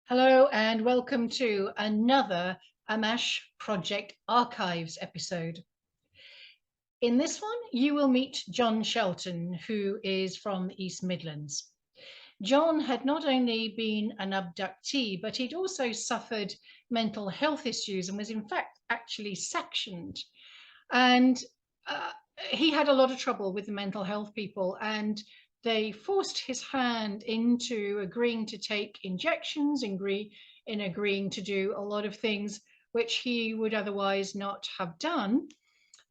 Hello and welcome to another Ammach Project Archives episode. In this one, you will meet John Shelton, who is from the East Midlands. John had not only been an abductee, but he'd also suffered mental health issues and was in fact actually sectioned. And he had a lot of trouble with the mental health people, and they forced his hand into agreeing to take injections, in agreeing to do a lot of things which he would otherwise not have done,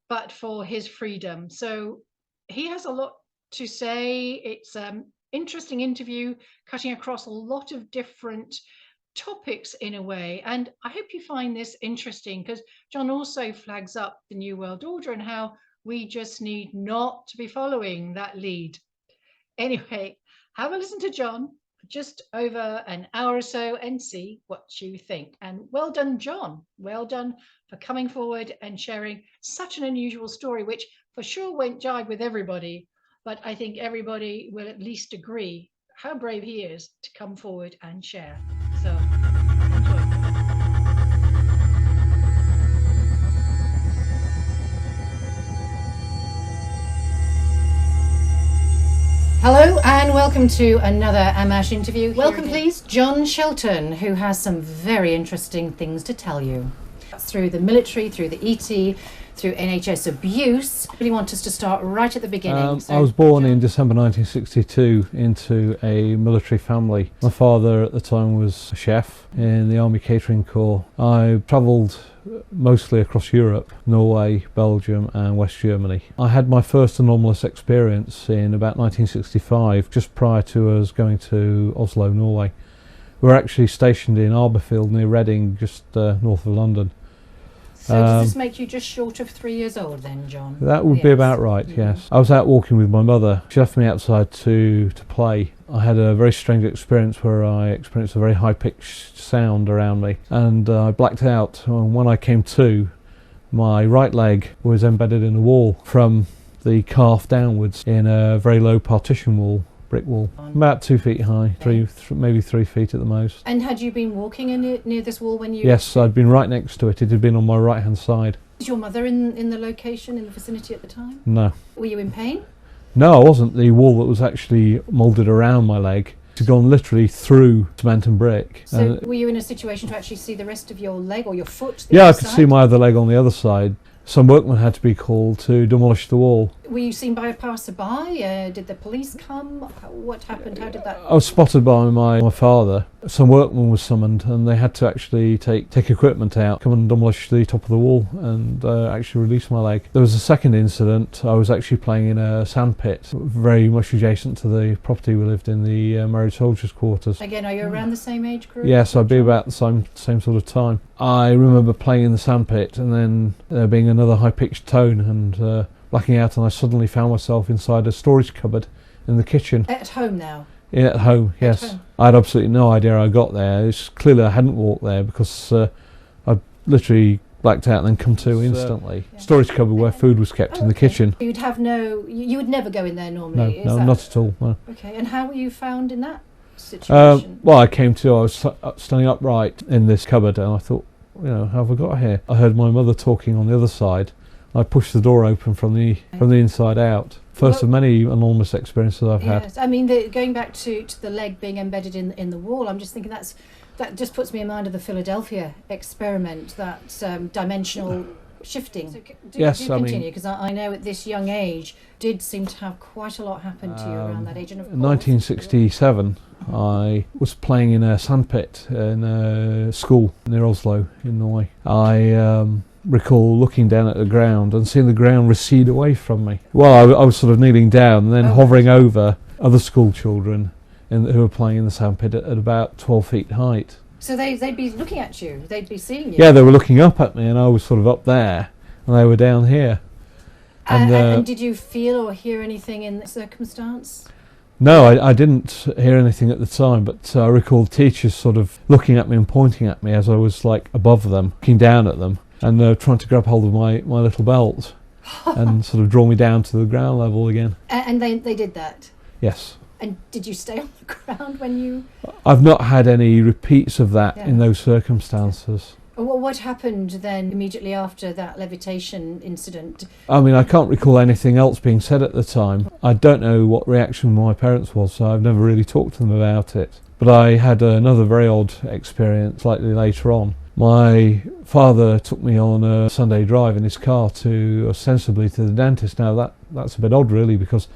but for his freedom. So he has a lot to say. It's an interesting interview, cutting across a lot of different topics in a way. And I hope you find this interesting, because John also flags up the New World Order and how we just need not to be following that lead. Anyway, have a listen to John for just over an hour or so and see what you think. And well done, John. Well done for coming forward and sharing such an unusual story, which for sure won't jive with everybody, but I think everybody will at least agree how brave he is to come forward and share. So enjoy. Hello and welcome to another Ammach interview. Welcome please, John Shelton, who has some very interesting things to tell you. Through the military, through the ET, through NHS abuse. I really want us to start right at the beginning. I was born in December 1962 into a military family. My father at the time was a chef in the Army Catering Corps. I travelled mostly across Europe, Norway, Belgium and West Germany. I had my first anomalous experience in about 1965, just prior to us going to Oslo, Norway. We were actually stationed in Arborfield near Reading, just north of London. So does this make you just short of 3 years old then, John? That would be about right, yes. I was out walking with my mother. She left me outside to play. I had a very strange experience where I experienced a very high-pitched sound around me, and I blacked out. And when I came to, my right leg was embedded in a wall from the calf downwards in a very low partition wall. Brick wall, about 2 feet high, maybe 3 feet at the most. And had you been walking near this wall when you... Yes, I'd been right next to it. It had been on my right hand side. Was your mother in the location, in the vicinity at the time? No. Were you in pain? No, I wasn't. The wall that was actually moulded around my leg had gone literally through cement and brick. So were you in a situation to actually see the rest of your leg or your foot? Yeah, I could see my other leg on the other side. Some workmen had to be called to demolish the wall. Were you seen by a passerby? Did the police come? What happened? How did that... I was spotted by my father. Some workmen were summoned and they had to actually take equipment out, come and demolish the top of the wall and actually release my leg. There was a second incident. I was actually playing in a sandpit, very much adjacent to the property we lived in, the married soldiers' quarters. Again, are you around the same age group? Yes, I'd be about the same sort of time. I remember playing in the sandpit and then there being another high-pitched tone and blacking out, and I suddenly found myself inside a storage cupboard in the kitchen. At home now? Yeah, at home, yes. At home. I had absolutely no idea I got there. It's clearly I hadn't walked there because I literally blacked out and then come to instantly. Yeah. Storage cupboard where food was kept in the kitchen. You would never go in there normally? No, not at all. No. Okay, and how were you found in that situation? Well, I was standing upright in this cupboard and I thought, how have I got here? I heard my mother talking on the other side. I pushed the door open from the inside out. First of many enormous experiences I've had. Yes, I mean, going back to the leg being embedded in the wall, I'm just thinking that just puts me in mind of the Philadelphia experiment, that dimensional shifting. So yes, I mean, because I know at this young age did seem to have quite a lot happen to you around that age. And of in 1967, I was playing in a sandpit in a school near Oslo in Norway. I recall looking down at the ground and seeing the ground recede away from me. Well, I was sort of kneeling down and then hovering over other school children who were playing in the sandpit at about 12 feet height. So they'd be looking at you, they'd be seeing you? Yeah, they were looking up at me and I was sort of up there and they were down here. And did you feel or hear anything in that circumstance? No, I didn't hear anything at the time, but I recall teachers sort of looking at me and pointing at me as I was like above them, looking down at them, and trying to grab hold of my little belt and sort of draw me down to the ground level again. And they did that? Yes. And did you stay on the ground when you... I've not had any repeats of that in those circumstances. Well, what happened then immediately after that levitation incident? I mean, I can't recall anything else being said at the time. I don't know what reaction my parents was, so I've never really talked to them about it. But I had another very odd experience slightly later on. My father took me on a Sunday drive in his car to, ostensibly, to the dentist. Now that's a bit odd really, because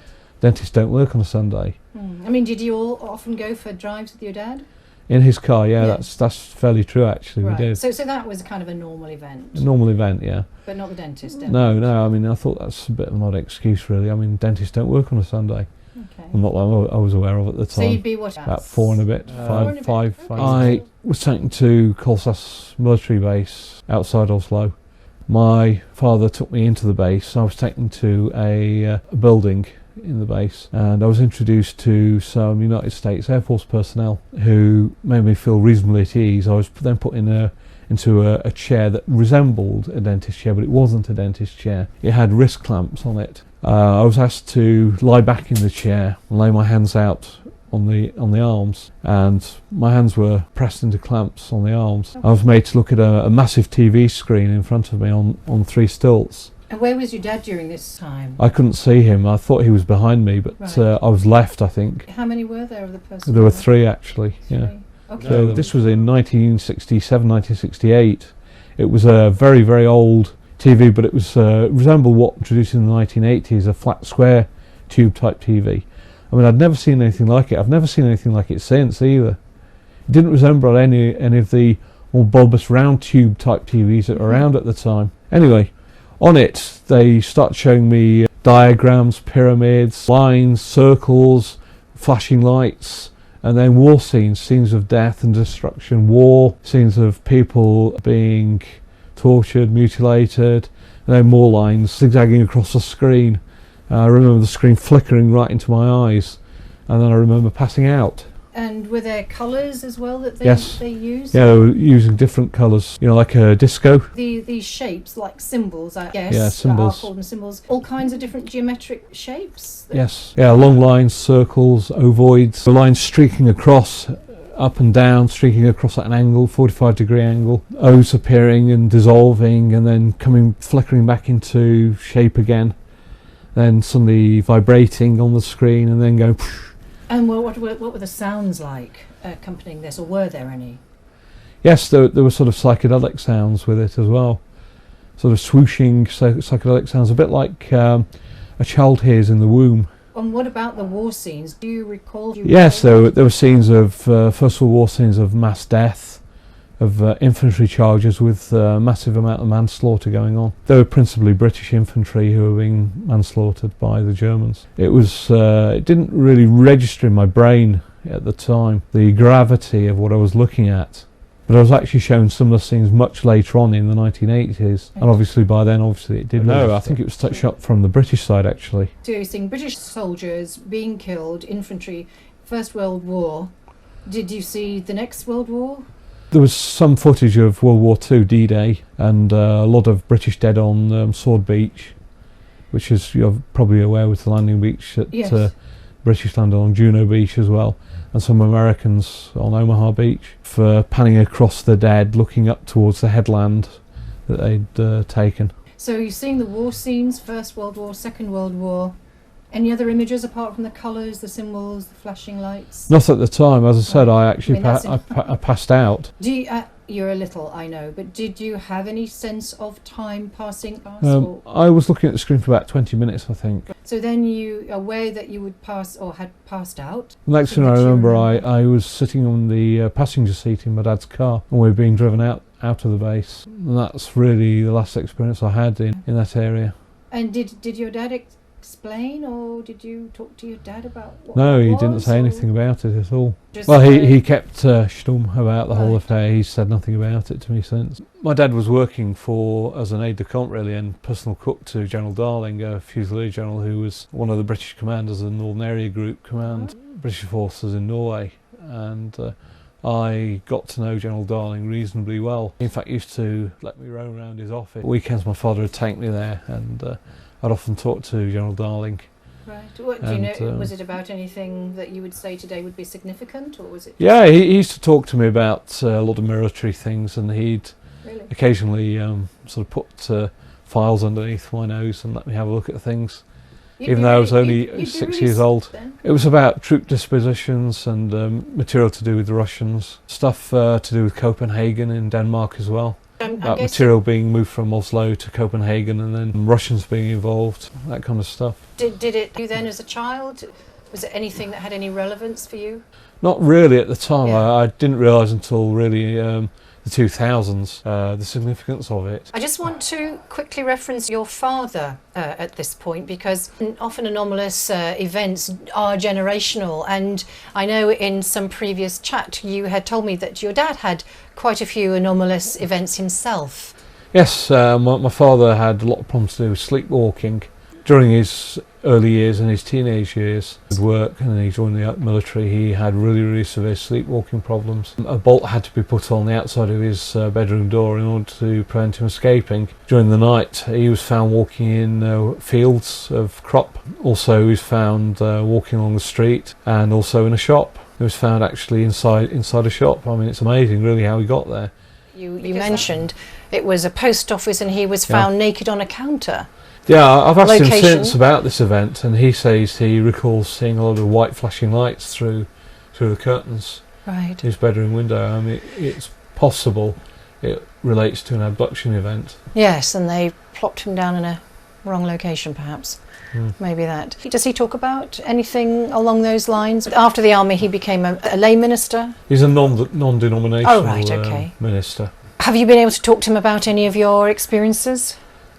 dentists don't work on a Sunday. I mean, did you all often go for drives with your dad? In his car, that's fairly true actually, right. We did. So that was kind of a normal event? A normal event, yeah. But not the dentist? No, I mean, I thought that's a bit of an odd excuse really. I mean, dentists don't work on a Sunday. Okay. Well, not that I was aware of at the time. So you'd be what? About 4 and a bit, five. Okay. I was taken to Colsas military base outside Oslo. My father took me into the base. I was taken to a building in the base, and I was introduced to some United States Air Force personnel who made me feel reasonably at ease. I was then put into a chair that resembled a dentist chair, but it wasn't a dentist chair. It had wrist clamps on it. I was asked to lie back in the chair and lay my hands out on the arms, and my hands were pressed into clamps on the arms. I was made to look at a massive TV screen in front of me on 3 stilts. And where was your dad during this time? I couldn't see him. I thought he was behind me, but right. I was left, I think. How many were there of the person? There were 3 actually, 3. yeah. Okay. So this was in 1967, 1968. It was a very, very old TV, but it was resembled what introduced in the 1980s, a flat square tube type TV. I mean, I'd never seen anything like it. I've never seen anything like it since either. It didn't resemble any of the more bulbous round tube type TVs that were around at the time. Anyway, on it they start showing me diagrams, pyramids, lines, circles, flashing lights, and then war scenes of death and destruction, war, scenes of people being tortured, mutilated, and then more lines zigzagging across the screen. I remember the screen flickering right into my eyes, and then I remember passing out. And were there colours as well that they used? Yeah, they were using different colours, like a disco. These shapes, like symbols, I guess. Yeah, symbols. I'll call them symbols. All kinds of different geometric shapes? Yes. Yeah, long lines, circles, ovoids, the lines streaking across, up and down, streaking across at an angle, 45-degree angle. O's appearing and dissolving, and then flickering back into shape again. Then suddenly vibrating on the screen, and then going... And what were the sounds like accompanying this, or were there any? Yes, there were sort of psychedelic sounds with it as well. Sort of swooshing psychedelic sounds, a bit like a child hears in the womb. And what about the war scenes? Do you recall? Yes, there were scenes of First World War scenes of mass death, of infantry charges with a massive amount of manslaughter going on. They were principally British infantry who were being manslaughtered by the Germans. It didn't really register in my brain at the time, the gravity of what I was looking at. But I was actually shown similar scenes much later on in the 1980s, and obviously by then it did. No, I think it was shot from the British side actually. So you're seeing British soldiers being killed, infantry, First World War. Did you see the next World War? There was some footage of World War II, D-Day, and a lot of British dead on Sword Beach, which is, you're probably aware, was the landing beach that British landed on Juno Beach as well, and some Americans on Omaha Beach, for panning across the dead, looking up towards the headland that they'd taken. So you're seeing the war scenes, First World War, Second World War. Any other images apart from the colours, the symbols, the flashing lights? Not at the time. As I said, I actually I passed out. You're a little, I know, but did you have any sense of time passing past? I was looking at the screen for about 20 minutes, I think. So then you are aware that you would pass, or had passed out? The next thing I remember, I was sitting on the passenger seat in my dad's car, and we were being driven out of the base. And that's really the last experience I had in that area. And did your dad explain, or did you talk to your dad about what No, he didn't say anything about it at all. Well, he kept stum about the whole affair. He said nothing about it to me since. My dad was working as an aide-de-camp really, and personal cook to General Darling, a Fusilier General who was one of the British commanders of the Northern Area Group Command, British forces in Norway, and I got to know General Darling reasonably well. In fact, he used to let me roam around his office. Weekends my father would take me there, and I'd often talk to General Darling Right. What do you know? Was it about anything that you would say today would be significant, or was it? Yeah, he used to talk to me about a lot of military things, and he'd Really? occasionally sort of put files underneath my nose and let me have a look at things. Even though I was only 6 years old. Then? It was about troop dispositions and material to do with the Russians, stuff to do with Copenhagen in Denmark as well. About material being moved from Oslo to Copenhagen, and then Russians being involved, that kind of stuff. Did it you then as a child? Was it anything that had any relevance for you? Not really at the time. Yeah. I didn't realise until really the 2000s the significance of it. I just want to quickly reference your father at this point, because often anomalous events are generational, and I know in some previous chat you had told me that your dad had quite a few anomalous events himself. Yes, my father had a lot of problems to do with sleepwalking during his early years and his teenage years. With work, and then he joined the military, he had really severe sleepwalking problems. A bolt had to be put on the outside of his bedroom door in order to prevent him escaping. During the night he was found walking in fields of crop. Also he was found walking along the street, and also in a shop. He was found actually inside a shop. I mean, it's amazing really how he got there. You mentioned it was a post office and he was found naked on a counter. Yeah, I've asked him since about this event, and he says he recalls seeing a lot of white flashing lights through the curtains. Right. His bedroom window. I mean, it's possible it relates to an abduction event. Yes, and they plopped him down in a wrong location, perhaps. Maybe that. Does he talk about anything along those lines? After the army, he became a lay minister. He's a non-denominational minister. Have you been able to talk to him about any of your experiences?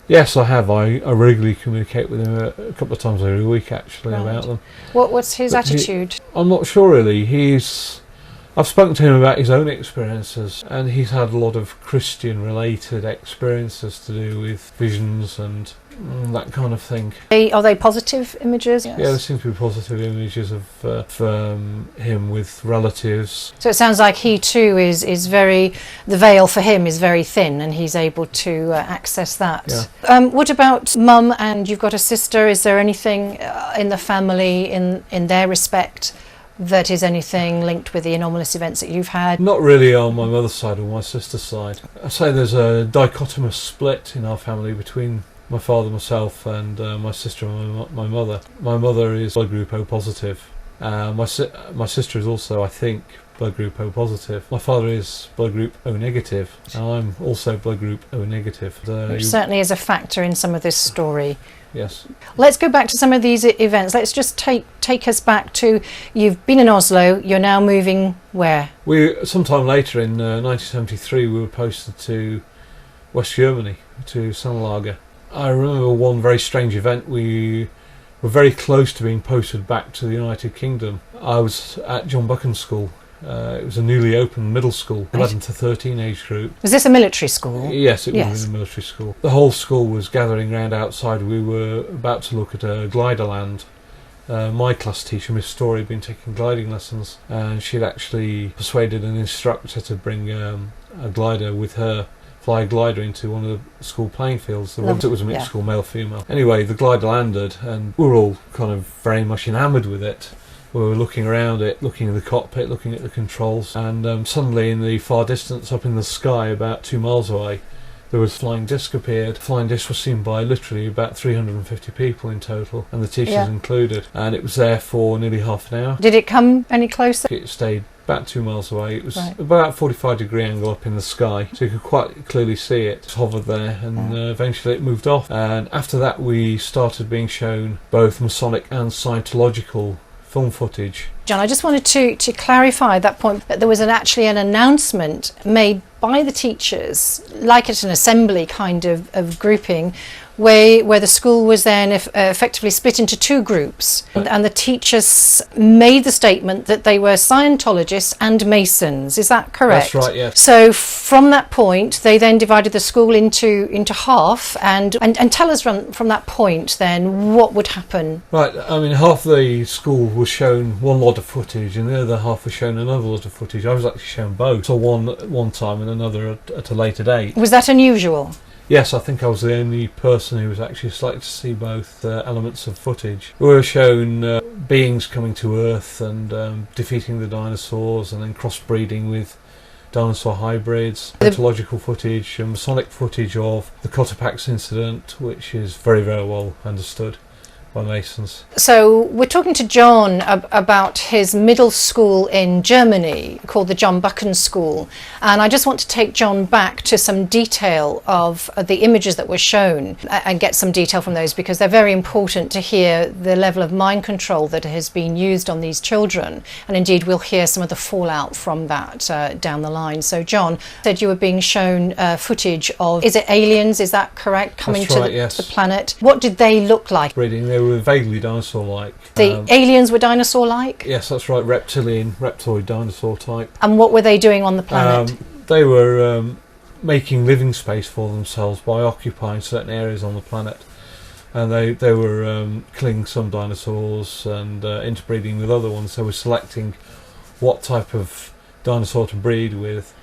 Yes, I have. I regularly communicate with him a couple of times every week, actually, about them. What's his attitude? I'm not sure, really. I've spoken to him about his own experiences, and he's had a lot of Christian-related experiences to do with visions and that kind of thing. Are they positive images? Yes. Yeah, there seem to be positive images of him with relatives. So it sounds like he too is very, the veil for him is very thin, and he's able to access that. Yeah. What about mum, and you've got a sister? Is there anything in the family in their respect that is anything linked with the anomalous events that you've had? Not really on my mother's side or my sister's side. I say there's a dichotomous split in our family between my father, myself, and my sister and my mother. My mother is blood group O positive. My sister is also, I think, blood group O positive. My father is blood group O negative, and I'm also blood group O negative. Which certainly is a factor in some of this story. Yes. Let's go back to some of these events. Let's just take us back to, you've been in Oslo, you're now moving where? Sometime later in 1973 we were posted to West Germany, to Sandlager. I remember one very strange event. We were very close to being posted back to the United Kingdom. I was at John Buchan School. It was a newly opened middle school, 11 to 13 age group. Was this a military school? Yes, it was a military school. The whole school was gathering round outside. We were about to look at a glider land. My class teacher, Miss Story, had been taking gliding lessons, and she'd actually persuaded an instructor to bring a glider with her, fly a glider into one of the school playing fields. It was a mixed school, male-female. Anyway, the glider landed, and we were all kind of very much enamoured with it. We were looking around it, looking at the cockpit, looking at the controls, and suddenly in the far distance, up in the sky, about 2 miles away, there was a flying disc appeared. The flying disc was seen by literally about 350 people in total, and the teachers included, and it was there for nearly half an hour. Did it come any closer? It stayed about 2 miles away. It was about 45-degree angle up in the sky, so you could quite clearly see it. It hovered there, and eventually it moved off. And after that we started being shown both Masonic and Scientological film footage. John, I just wanted to clarify that point, that there was actually an announcement made by the teachers, like at an assembly kind of grouping, where the school was then effectively split into 2 groups, and the teachers made the statement that they were Scientologists and Masons. Is that correct? That's right, yes. So from that point they then divided the school into half, and tell us from that point then what would happen. Right, I mean, half the school was shown one lot of footage and the other half was shown another lot of footage. I was actually shown both, so one at one time and another at a later date. Was that unusual? Yes, I think I was the only person who was actually selected to see both elements of footage. We were shown beings coming to Earth and defeating the dinosaurs, and then crossbreeding with dinosaur hybrids, ontological footage and Masonic footage of the Cotopaxi incident, which is very, very well understood by Masons. So we're talking to John about his middle school in Germany called the John Buchan School, and I just want to take John back to some detail of the images that were shown and get some detail from those, because they're very important to hear the level of mind control that has been used on these children, and indeed we'll hear some of the fallout from that down the line. So John said you were being shown footage of, is it aliens, is that correct, coming That's to right, the, yes. the planet? What did they look like? Breeding, they were vaguely dinosaur-like. The aliens were dinosaur-like? Yes, that's right, reptoid dinosaur type. And what were they doing on the planet? They were making living space for themselves by occupying certain areas on the planet. And they were killing some dinosaurs and interbreeding with other ones. They were selecting what type of dinosaur to breed with.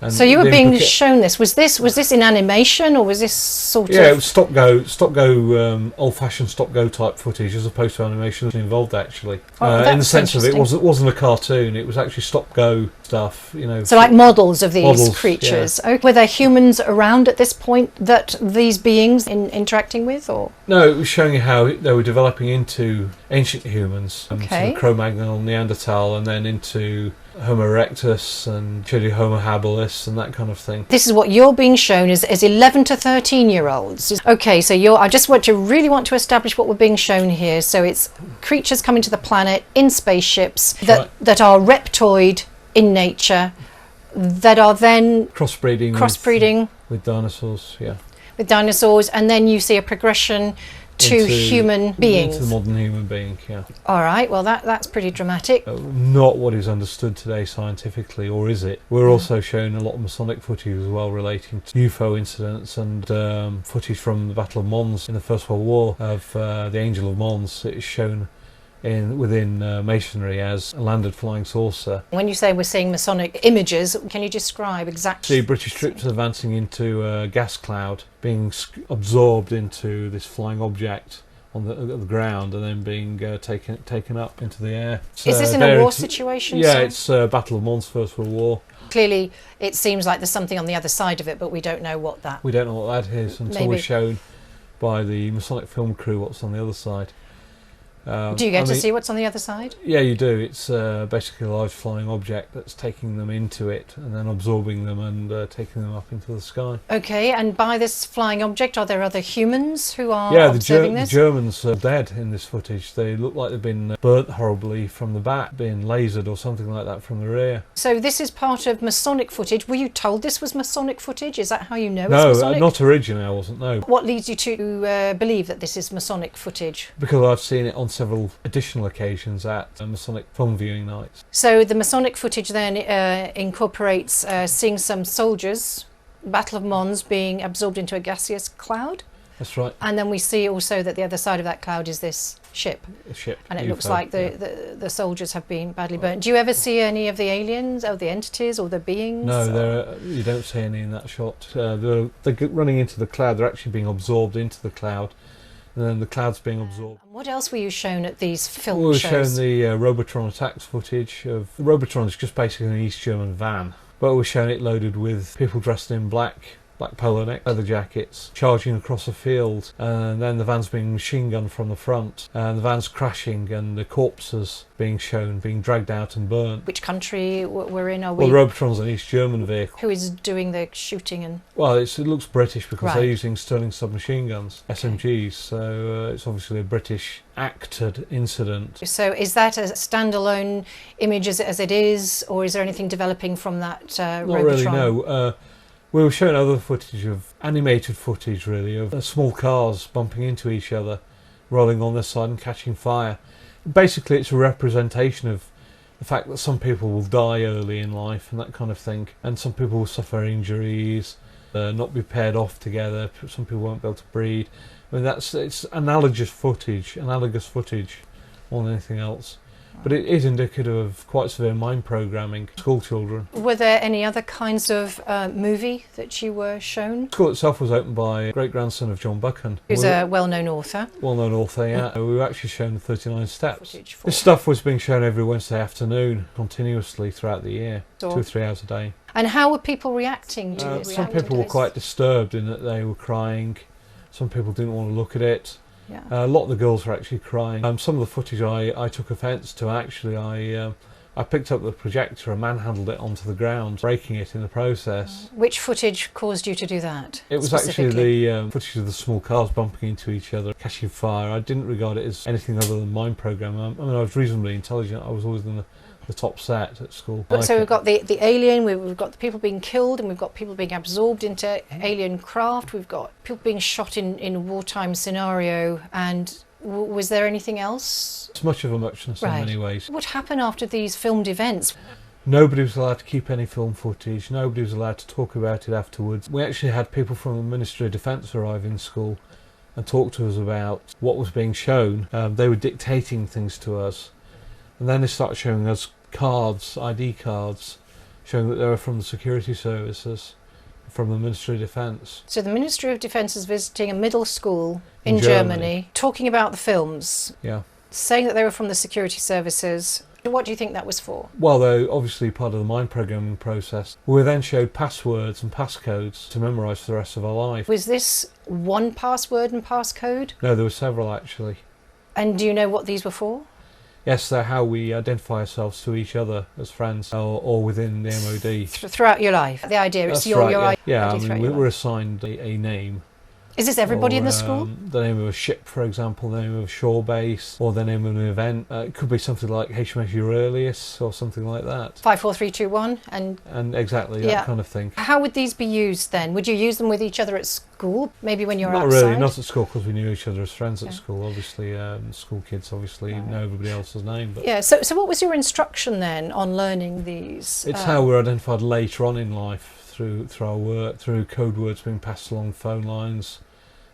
And so you were being shown this. Was this in animation, or was this sort of? Yeah, it was stop go, old-fashioned stop go type footage, as opposed to animation involved actually. In the sense of it wasn't a cartoon; it was actually stop go stuff. You know. So like models of these creatures. Yeah. Okay. Were there humans around at this point that these beings interacting with, or? No, it was showing you how they were developing into ancient humans, okay. So Cro-Magnon, Neanderthal, and then into Homo erectus and Homo habilis and that kind of thing. This is what you're being shown as 11 to 13-year-olds. Okay, so I just want to establish what we're being shown here. So it's creatures coming to the planet in spaceships that are reptoid in nature, that are then crossbreeding with dinosaurs, yeah. With dinosaurs, and then you see a progression to human beings. Into the modern human being, yeah. All right, well that's pretty dramatic. Not what is understood today scientifically, or is it? We're also shown a lot of Masonic footage as well relating to UFO incidents and footage from the Battle of Mons in the First World War of the Angel of Mons. It is shown within Masonry as a landed flying saucer. When you say we're seeing Masonic images, can you describe exactly? See British troops advancing into a gas cloud, being absorbed into this flying object on the ground, and then being taken up into the air. Is this in a war situation? Yeah, it's Battle of Mons, First World War. Clearly, it seems like there's something on the other side of it, but we don't know what that. We don't know what that is until we're shown by the Masonic film crew what's on the other side. Do you get to see what's on the other side? Yeah, you do. It's basically a large flying object that's taking them into it and then absorbing them and taking them up into the sky. Okay, and by this flying object, are there other humans who are observing this? The Germans are dead in this footage. They look like they've been burnt horribly from the back, being lasered or something like that from the rear. So this is part of Masonic footage. Were you told this was Masonic footage? Is that how you know it's No, Masonic? not originally, I wasn't, no. What leads you to believe that this is Masonic footage? Because I've seen it on several additional occasions at Masonic film viewing nights. So the Masonic footage then incorporates seeing some soldiers, Battle of Mons, being absorbed into a gaseous cloud. That's right. And then we see also that the other side of that cloud is this ship. A ship. And it UFO, looks like the soldiers have been badly burnt. Do you ever see any of the aliens or the entities or the beings? No, you don't see any in that shot. They're running into the cloud. They're actually being absorbed into the cloud. And then the cloud's being absorbed. What else were you shown at these film shows? We were shows? shown the Robotron attacks footage of... The Robotron is just basically an East German van. But we're showing it loaded with people dressed in black polo neck, leather jackets, charging across a field, and then the van's being machine gunned from the front, and the van's crashing, and the corpses being shown, being dragged out and burnt. Which country we're in? Well, the Robotron's an East German vehicle. Who is doing the shooting? And well, it looks British because they're using Sterling submachine guns, SMGs, so it's obviously a British acted incident. So is that a standalone image as it is, or is there anything developing from that Robotron? Not really, no. We were showing other footage of animated footage, really, of small cars bumping into each other, rolling on this side and catching fire. Basically, it's a representation of the fact that some people will die early in life and that kind of thing, and some people will suffer injuries, not be paired off together. Some people won't be able to breed. I mean, it's analogous footage more than anything else. But it is indicative of quite severe mind programming school children. Were there any other kinds of movie that you were shown? The school itself was opened by a great-grandson of John Buchan. Who's a well-known author. Well-known author, yeah. We were actually shown 39 steps. Footage for. This stuff was being shown every Wednesday afternoon, continuously throughout the year, 2 or 3 hours a day. And how were people reacting to this? Some people were quite disturbed in that they were crying. Some people didn't want to look at it. Yeah. A lot of the girls were actually crying. Some of the footage I took offence to, actually. I picked up the projector and manhandled it onto the ground, breaking it in the process. Which footage caused you to do that? It was actually the footage of the small cars bumping into each other, catching fire. I didn't regard it as anything other than mind programming. I mean, I was reasonably intelligent. I was always in the top set at school. So we've got the alien, we've got the people being killed, and we've got people being absorbed into alien craft. We've got people being shot in a wartime scenario. And was there anything else? It's much of a muchness in many ways. What happened after these filmed events? Nobody was allowed to keep any film footage. Nobody was allowed to talk about it afterwards. We actually had people from the Ministry of Defence arrive in school and talk to us about what was being shown. They were dictating things to us. And then they started showing us cards, ID cards, showing that they were from the security services, from the Ministry of Defence. So the Ministry of Defence is visiting a middle school in Germany, talking about the films, saying that they were from the security services. What do you think that was for? Well, they're obviously part of the mind programming process. We were then showed passwords and passcodes to memorise for the rest of our life. Was this one password and passcode? No, there were several actually. And do you know what these were for? Yes, they're how we identify ourselves to each other as friends or within the MOD. Throughout your life? The idea is your yeah. Yeah, I mean, we were assigned a name. Is this everybody in the school? The name of a ship, for example, the name of a shore base, or the name of an event. It could be something like HMS Eurelius or something like that. 54321 and exactly that kind of thing. How would these be used then? Would you use them with each other at school? Maybe when you're outside? Not really, not at school, because we knew each other as friends at school. Obviously, school kids obviously know everybody else's name. But yeah. So what was your instruction then on learning these? It's how we're identified later on in life through our work, through code words being passed along phone lines,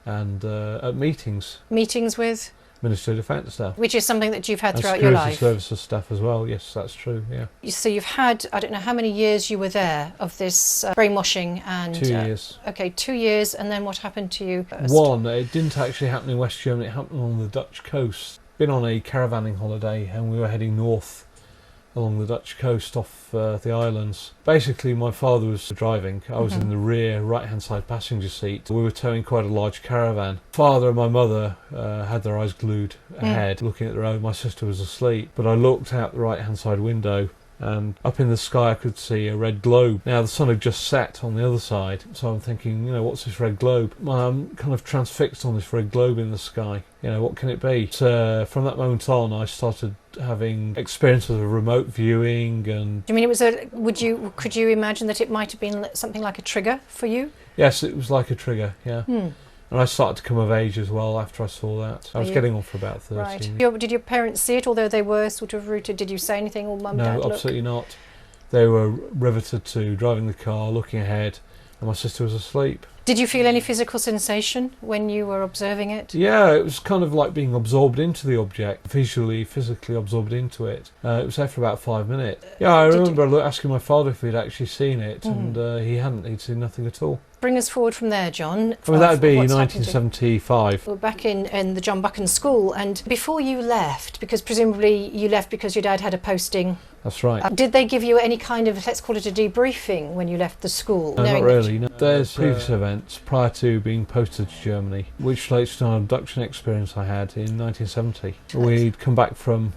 and at meetings. Meetings with? Ministry of Defence staff. Which is something that you've had throughout your life. Security services staff as well, yes, that's true, yeah. So you've had, I don't know how many years you were there of this brainwashing and... 2 years. Okay, 2 years, and then what happened to you first? One, it didn't actually happen in West Germany, it happened on the Dutch coast. Been on a caravanning holiday and we were heading north along the Dutch coast off the islands. Basically, my father was driving. I was in the rear right-hand side passenger seat. We were towing quite a large caravan. Father and my mother had their eyes glued ahead, looking at the road. My sister was asleep, but I looked out the right-hand side window, and up in the sky I could see a red globe. Now the sun had just set on the other side, so I'm thinking, what's this red globe? I'm kind of transfixed on this red globe in the sky. What can it be? So, from that moment on, I started having experiences of remote viewing and... Do you mean it was could you imagine that it might have been something like a trigger for you? Yes, it was like a trigger, yeah. And I started to come of age as well after I saw that. I was getting on for about 13. Right. Did your parents see it, although they were sort of rooted? Did you say anything, or mum, dad, No, absolutely not. They were riveted to driving the car, looking ahead, and my sister was asleep. Did you feel any physical sensation when you were observing it? Yeah, it was kind of like being absorbed into the object, physically absorbed into it. It was there for about 5 minutes. Yeah, I remember asking my father if he'd actually seen it, and he hadn't. He'd seen nothing at all. Bring us forward from there, John. I mean, that would be 1975. We're back in the John Buchan School, and before you left, because presumably you left because your dad had a posting. That's right. Did they give you any kind of, let's call it a debriefing, when you left the school? No, not really. No. There's previous events prior to being posted to Germany, which relates to an abduction experience I had in 1970. We'd come back from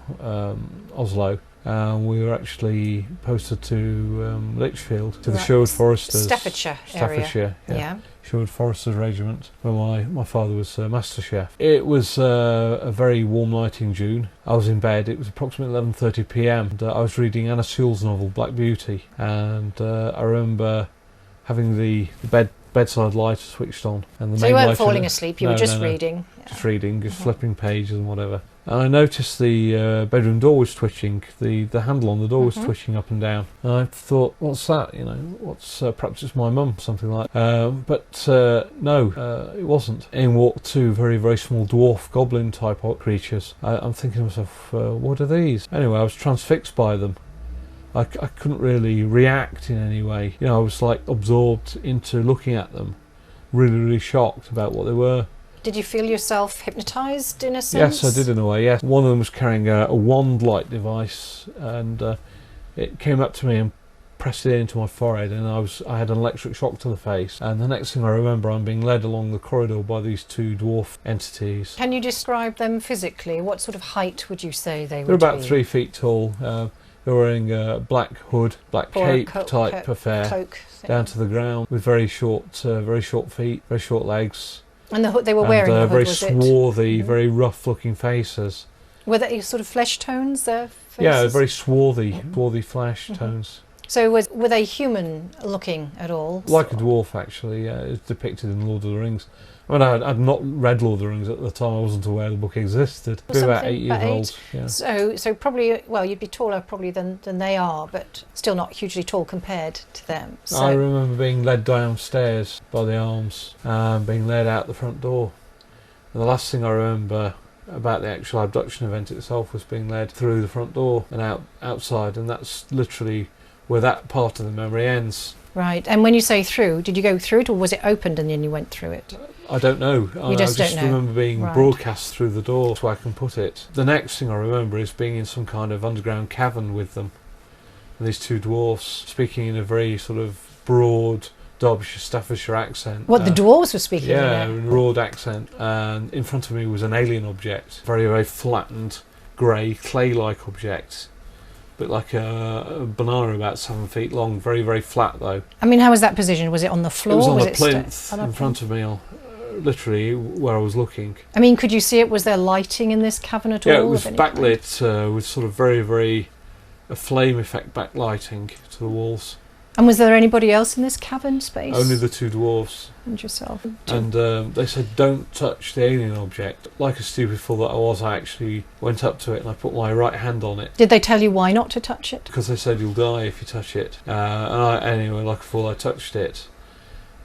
Oslo. We were actually posted to Lichfield, to the Sherwood Foresters. Staffordshire area. Yeah. Sherwood Foresters Regiment, where my father was Master Chef. It was a very warm night in June. I was in bed. It was approximately 11:30 p.m. and I was reading Anna Sewell's novel Black Beauty, and I remember having the bed bedside light switched on, and the So main you weren't light in falling it- asleep, you No, were just no, no. reading. Just reading, just flipping pages and whatever. And I noticed the bedroom door was twitching. The handle on the door was twitching up and down. And I thought, what's that? You know, what's perhaps it's my mum, something like. But no, it wasn't. In walked two very, very small dwarf goblin type creatures. I'm thinking to myself, what are these? Anyway, I was transfixed by them. I couldn't really react in any way. You know, I was like absorbed into looking at them, really, really shocked about what they were. Did you feel yourself hypnotised in a sense? Yes, I did in a way, yes. One of them was carrying a wand-like device, and it came up to me and pressed it into my forehead, and I had an electric shock to the face. And the next thing I remember, I'm being led along the corridor by these two dwarf entities. Can you describe them physically? What sort of height would you say they They're would about be? 3 feet tall. They were wearing a black hood, black Or a cape type affair, cloak thing. down to the ground, with very short feet, very short legs. And the hood they were And wearing, the hood, very was swarthy, very rough-looking faces. Were they sort of flesh tones, their faces? Yeah, very swarthy flesh tones. So were they human looking at all? Like a dwarf, actually. Yeah, it's depicted in Lord of the Rings. I mean, I'd not read Lord of the Rings at the time. I wasn't aware the book existed. Be about Something 8 years about old. Yeah. So probably, well, you'd be taller probably than they are, but still not hugely tall compared to them. So I remember being led downstairs by the arms, being led out the front door. And the last thing I remember about the actual abduction event itself was being led through the front door and outside, and that's literally where that part of the memory ends. right. And when you say through, did you go through it, or was it opened and then you went through it? I don't know. You just I don't know. remember being Right. broadcast through the door, that's where I can put it. The next thing I remember is being in some kind of underground cavern with them. And these two dwarfs speaking in a very sort of broad Derbyshire, Staffordshire accent. What the dwarves were speaking Yeah, in in a broad accent. And in front of me was an alien object. Very, very flattened, grey, clay-like object. Bit like a banana, about 7 feet long. Very, very flat though. I mean, how was that position? Was it on the floor? It was on a it plinth in front of me, literally where I was looking. I mean, could you see it? Was there lighting in this cavern at all? Yeah, it was of any kind? backlit with sort of very, very a flame effect backlighting to the walls. And was there anybody else in this cavern space? Only the two dwarfs. And yourself. And they said, don't touch the alien object. Like a stupid fool that I was, I actually went up to it and I put my right hand on it. Did they tell you why not to touch it? Because they said you'll die if you touch it. Anyway, like a fool, I touched it.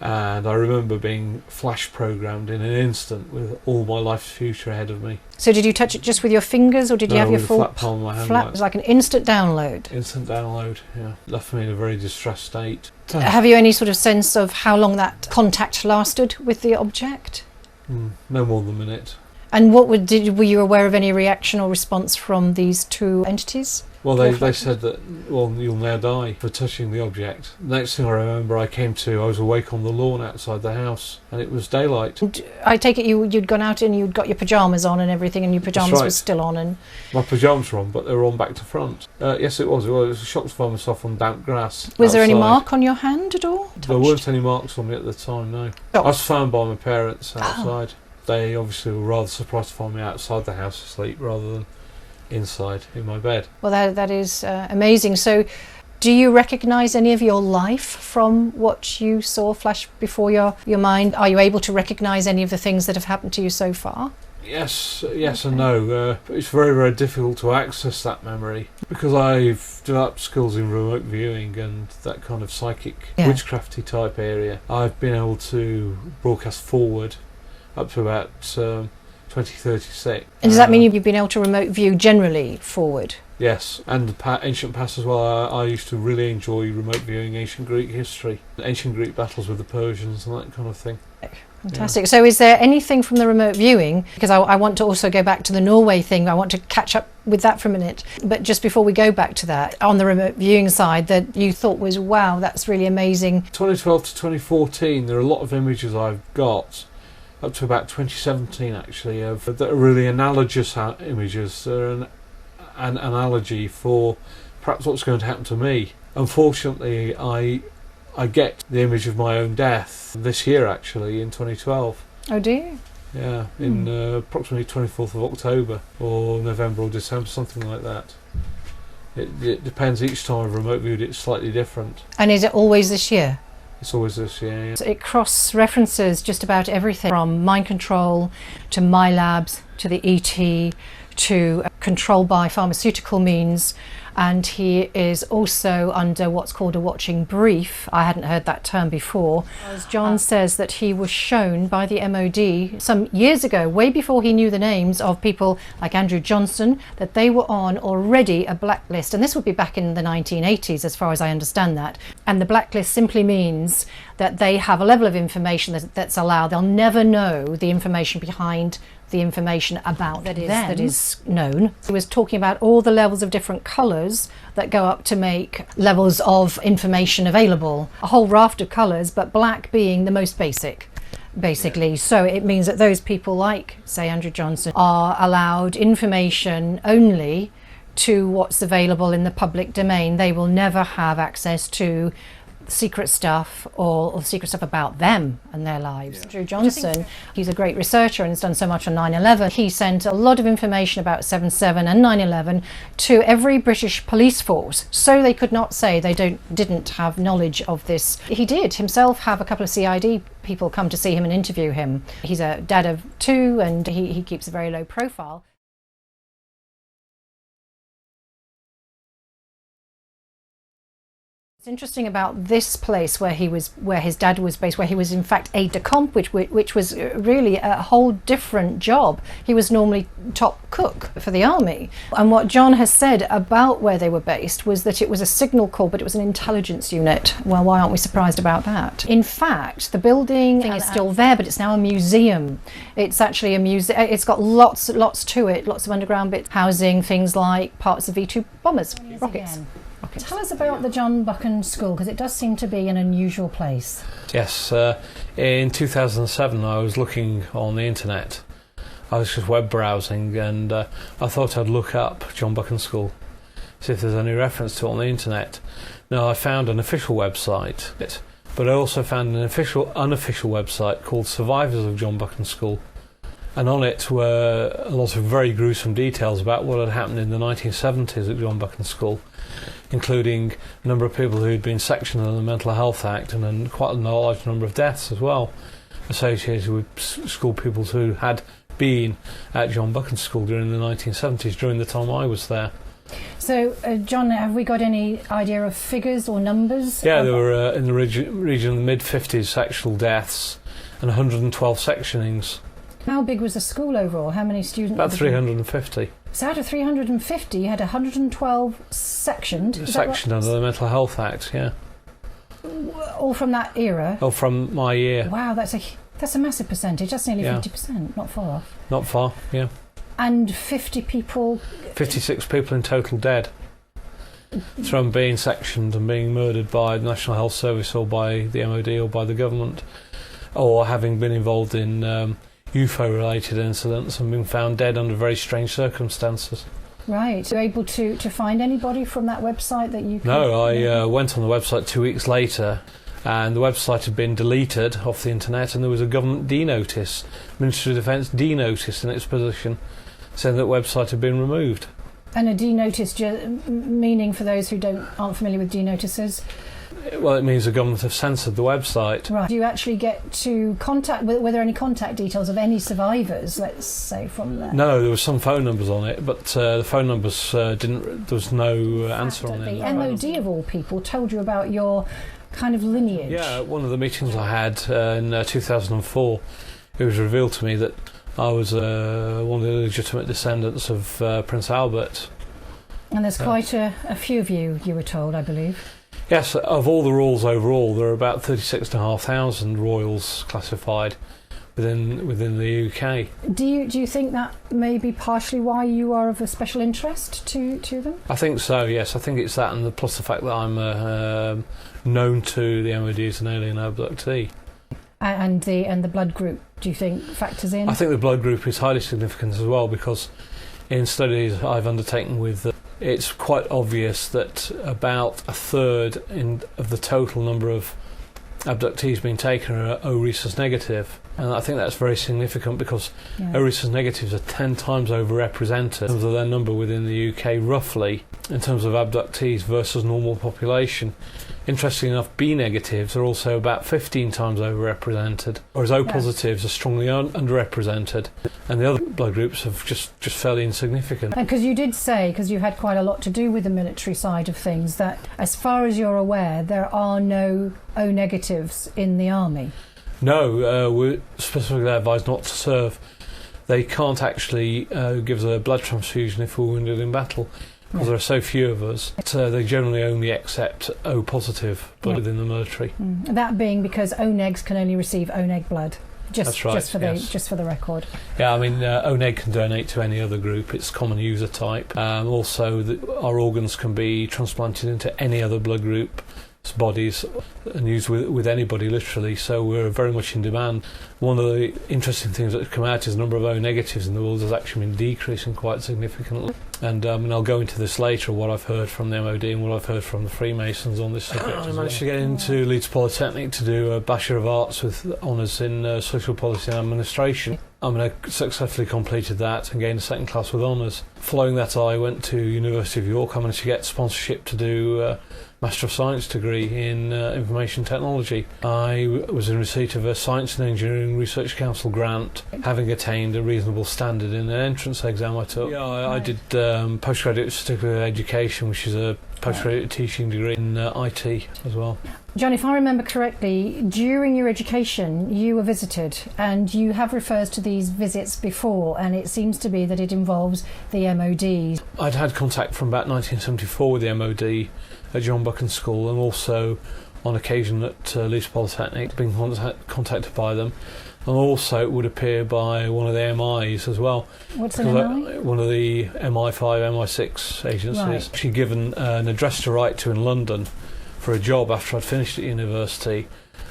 And I remember being flash programmed in an instant with all my life's future ahead of me. So did you touch it just with your fingers, or did you have your with a full flat palm of my hand. flat? It was like an instant download. Instant download, yeah. Left me in a very distressed state. Have you any sort of sense of how long that contact lasted with the object? No more than a minute. And what were you aware of any reaction or response from these two entities? Well, they said that, well, you'll now die for touching the object. The next thing I remember, I was awake on the lawn outside the house, and it was daylight. And I take it you'd gone out and you'd got your pyjamas on and everything, and your pyjamas right. were still on. And My pyjamas were on, but they were on back to front. Yes, it was. It was a shock to find myself on damp grass. was there any outside. mark on your hand at all? There weren't any marks on me at the time, no. Oh. I was found by my parents outside. They obviously were rather surprised to find me outside the house asleep rather than inside in my bed. Well, that is amazing. So, do you recognise any of your life from what you saw flash before your mind? Are you able to recognise any of the things that have happened to you so far? Yes and no. It's very, very difficult to access that memory because I've developed skills in remote viewing and that kind of psychic, witchcrafty type area. I've been able to broadcast forward up to about 2036. And does that mean you've been able to remote view generally forward? Yes, and the ancient past as well. I used to really enjoy remote viewing ancient Greek history, ancient Greek battles with the Persians and that kind of thing. Fantastic. So is there anything from the remote viewing, because I want to also go back to the Norway thing, I want to catch up with that for a minute, but just before we go back to that, on the remote viewing side, that you thought was, wow, that's really amazing? 2012 to 2014, there are a lot of images I've got, up to about 2017 actually, that are really analogous images. They're an analogy for perhaps what's going to happen to me. Unfortunately, I get the image of my own death this year actually, in 2012. Oh, do you? Yeah, in approximately 24th of October or November or December, something like that. It depends, each time I've remote viewed it's slightly different. And is it always this year? It's always this, yeah. So it cross-references just about everything from mind control to my labs to the ET to control by pharmaceutical means. And he is also under what's called a watching brief. I hadn't heard that term before. As John says that he was shown by the MOD some years ago, way before he knew the names of people like Andrew Johnson, that they were on already a blacklist. And this would be back in the 1980s, as far as I understand that. And the blacklist simply means that they have a level of information that's allowed. They'll never know the information behind the information about that is known. He was talking about all the levels of different colours that go up to make levels of information available. A whole raft of colours, but black being the most basic, basically. So it means that those people like, say, Andrew Johnson, are allowed information only to what's available in the public domain. They will never have access to secret stuff or secret stuff about them and their lives. Andrew Johnson, he's a great researcher and has done so much on 9/11. He sent a lot of information about 7/7 and 9/11 to every British police force, so they could not say they didn't have knowledge of this. He did himself have a couple of CID people come to see him and interview him. He's a dad of 2 and he keeps a very low profile. What's interesting about this place where his dad was based, where he was in fact aide de camp, which was really a whole different job. He was normally top cook for the army. And what John has said about where they were based was that it was a signal corps, but it was an intelligence unit. Well, why aren't we surprised about that? In fact, the building is still there, but it's now a museum. It's actually a museum. It's got lots to it, lots of underground bits, housing things like parts of V2 bombers, rockets. Tell us about the John Buchan School, because it does seem to be an unusual place. Yes, in 2007 I was looking on the internet. I was just web browsing and I thought I'd look up John Buchan School, see if there's any reference to it on the internet. Now I found an official website, but I also found an unofficial website called Survivors of John Buchan School. And on it were a lot of very gruesome details about what had happened in the 1970s at John Buchan School, including a number of people who'd been sectioned under the Mental Health Act and then quite a large number of deaths as well associated with school pupils who had been at John Buchan School during the 1970s, during the time I was there. So, John, have we got any idea of figures or numbers? Yeah, there were in the region of the mid-50s actual deaths and 112 sectionings. How big was the school overall? How many students? About 350. So out of 350, you had 112 sectioned. Sectioned under the Mental Health Act, yeah. All from that era? Oh, from my year. Wow, that's a massive percentage. That's nearly 50%, not far off. Not far, yeah. And 50 people... 56 people in total dead from being sectioned and being murdered by the National Health Service or by the MOD or by the government, or having been involved in UFO-related incidents and been found dead under very strange circumstances. Right. Were you able to find anybody from that website that you could... No, I went on the website 2 weeks later and the website had been deleted off the internet and there was a government D-notice, Ministry of Defence D-notice in its position, saying that the website had been removed. And a D-notice, meaning for those who aren't familiar with D-notices? Well, it means the government have censored the website. Right. Do you actually get to contact, were there any contact details of any survivors, let's say, from there? No, there were some phone numbers on it, but the phone numbers there was no answer on it. The MOD of all people told you about your kind of lineage. Yeah, one of the meetings I had in 2004, it was revealed to me that I was one of the legitimate descendants of Prince Albert. And there's quite a few of you were told, I believe. Yes, of all the royals overall, there are about 36,500 royals classified within the UK. Do you think that may be partially why you are of a special interest to them? I think so, yes. I think it's that, and plus the fact that I'm known to the MOD as an alien abductee. And the blood group, do you think, factors in? I think the blood group is highly significant as well, because in studies I've undertaken with it's quite obvious that about a third of the total number of abductees being taken are O rhesus negative, and I think that's very significant because O rhesus negatives are 10 times overrepresented in terms of their number within the UK, roughly, in terms of abductees versus normal population. Interestingly enough, B negatives are also about 15 times overrepresented, whereas O positives are strongly underrepresented, and the other blood groups are just fairly insignificant. And because you did say, because you had quite a lot to do with the military side of things, that as far as you're aware, there are no O negatives in the army. No, we're specifically advised not to serve. They can't actually give us a blood transfusion if we're wounded in battle, because there are so few of us. They generally only accept O positive blood within the military. That being because O negs can only receive O neg blood. That's right, just for the record. Yeah, I mean, O neg can donate to any other group. It's common user type. Also, our organs can be transplanted into any other blood group's bodies and used with anybody, literally. So we're very much in demand. One of the interesting things that have come out is the number of O negatives in the world has actually been decreasing quite significantly. And I'll go into this later, what I've heard from the MOD and what I've heard from the Freemasons on this subject. I managed to get into Leeds Polytechnic to do a Bachelor of Arts with honours in Social Policy and Administration. I successfully completed that and gained a second class with honours. Following that, I went to University of York. I managed to get sponsorship to do Master of Science degree in Information Technology. I was in receipt of a Science and Engineering Research Council grant, having attained a reasonable standard in an entrance exam I took. Yeah, I did postgraduate certificate of education, which is a postgraduate teaching degree in IT as well. John, if I remember correctly, during your education you were visited, and you have referred to these visits before, and it seems to be that it involves the MOD. I'd had contact from about 1974 with the MOD at John Buchan School, and also on occasion at Leeds Polytechnic, being contacted by them. And also it would appear by one of the MIs as well. What's an MI? One of the MI5, MI6 agencies. Right. She'd given an address to write to in London for a job after I'd finished at university.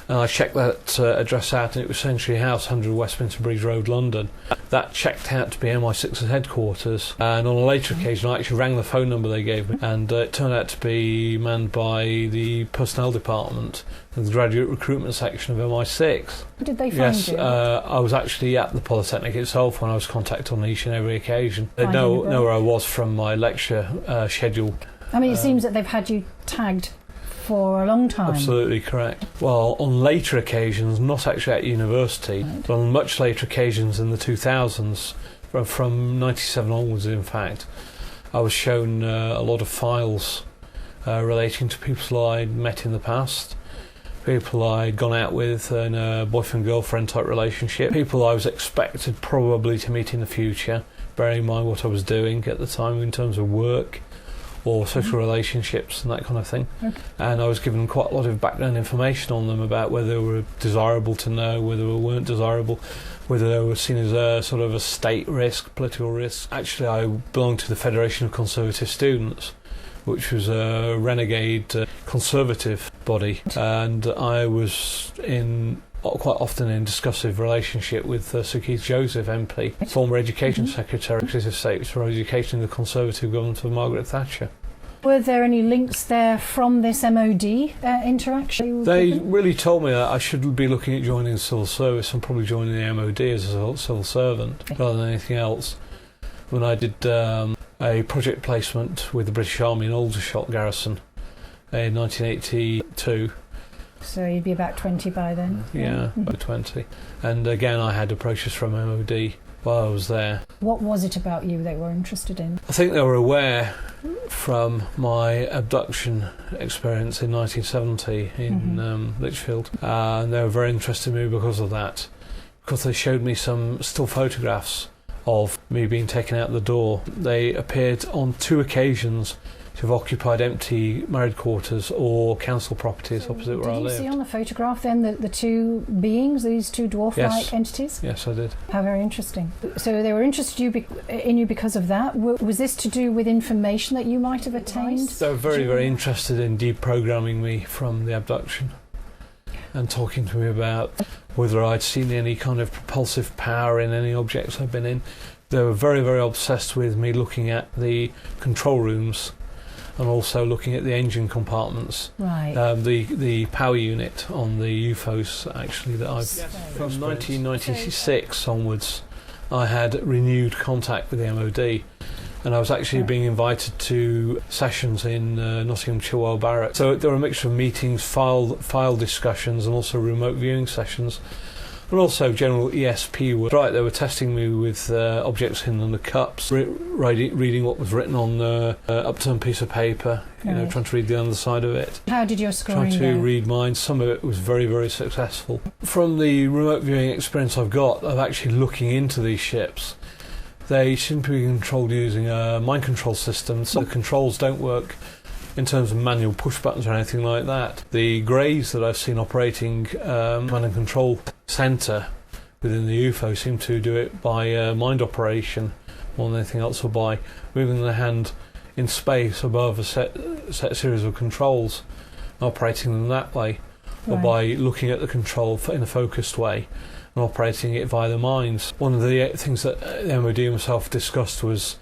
And I checked that address out, and it was Century House, 100 Westminster Bridge Road, London. That checked out to be MI6's headquarters, and on a later occasion I actually rang the phone number they gave me, and it turned out to be manned by the personnel department, the graduate recruitment section of MI6. Did they find you? Yes, I was actually at the Polytechnic itself when I was contacted on each and every occasion. They know where I was from my lecture schedule. I mean, it seems that they've had you tagged for a long time. Absolutely correct. Well, on later occasions, not actually at university, but on much later occasions in the 2000s, from 97 onwards in fact, I was shown a lot of files relating to people I'd met in the past, people I'd gone out with in a boyfriend-girlfriend type relationship, people I was expected probably to meet in the future, bearing in mind what I was doing at the time in terms of work or social relationships and that kind of thing. Okay. And I was given quite a lot of background information on them about whether they were desirable to know, whether they weren't desirable, whether they were seen as a sort of a state risk, political risk. Actually, I belonged to the Federation of Conservative Students, which was a renegade conservative body, and I was quite often in discussive relationship with Sir Keith Joseph MP, former Education Secretary of State for Education in the Conservative government of Margaret Thatcher. Were there any links there from this MOD interaction? They really told me that I should be looking at joining the civil service and probably joining the MOD as a civil servant rather than anything else. When I did a project placement with the British Army in Aldershot Garrison in 1982. So you'd be about 20 by then? Yeah, about 20. And again, I had approaches from MOD while I was there. What was it about you they were interested in? I think they were aware from my abduction experience in 1970 in Lichfield, and they were very interested in me because of that, because they showed me some still photographs of me being taken out the door. They appeared on 2 occasions to have occupied empty married quarters or council properties opposite where I lived. Did you see on the photograph then the 2 beings, these 2 dwarf-like entities? Yes, I did. How very interesting. So they were interested in you because of that. Was this to do with information that you might have attained? They were very, very interested in deprogramming me from the abduction and talking to me about whether I'd seen any kind of propulsive power in any objects I'd been in. They were very, very obsessed with me looking at the control rooms and also looking at the engine compartments. Right. The power unit on the UFOs, actually, that I've... From 1996 onwards, I had renewed contact with the MOD, and I was actually being invited to sessions in Nottingham Chilwell Barracks. So there were a mixture of meetings, file discussions, and also remote viewing sessions. But also general ESP work. Right, they were testing me with objects hidden under cups, reading what was written on the upturned piece of paper, Right. trying to read the underside of it. How did your scoring Trying to go? read mine. Some of it was very, very successful. From the remote viewing experience I've got of actually looking into these ships, they seem to be controlled using a mind control system, so the controls don't work in terms of manual push buttons or anything like that. The greys that I've seen operating command and control centre within the UFO seem to do it by mind operation more than anything else, or by moving the hand in space above a set series of controls, operating them that way, or Right. by looking at the control in a focused way and operating it via the minds. One of the things that the MOD himself discussed was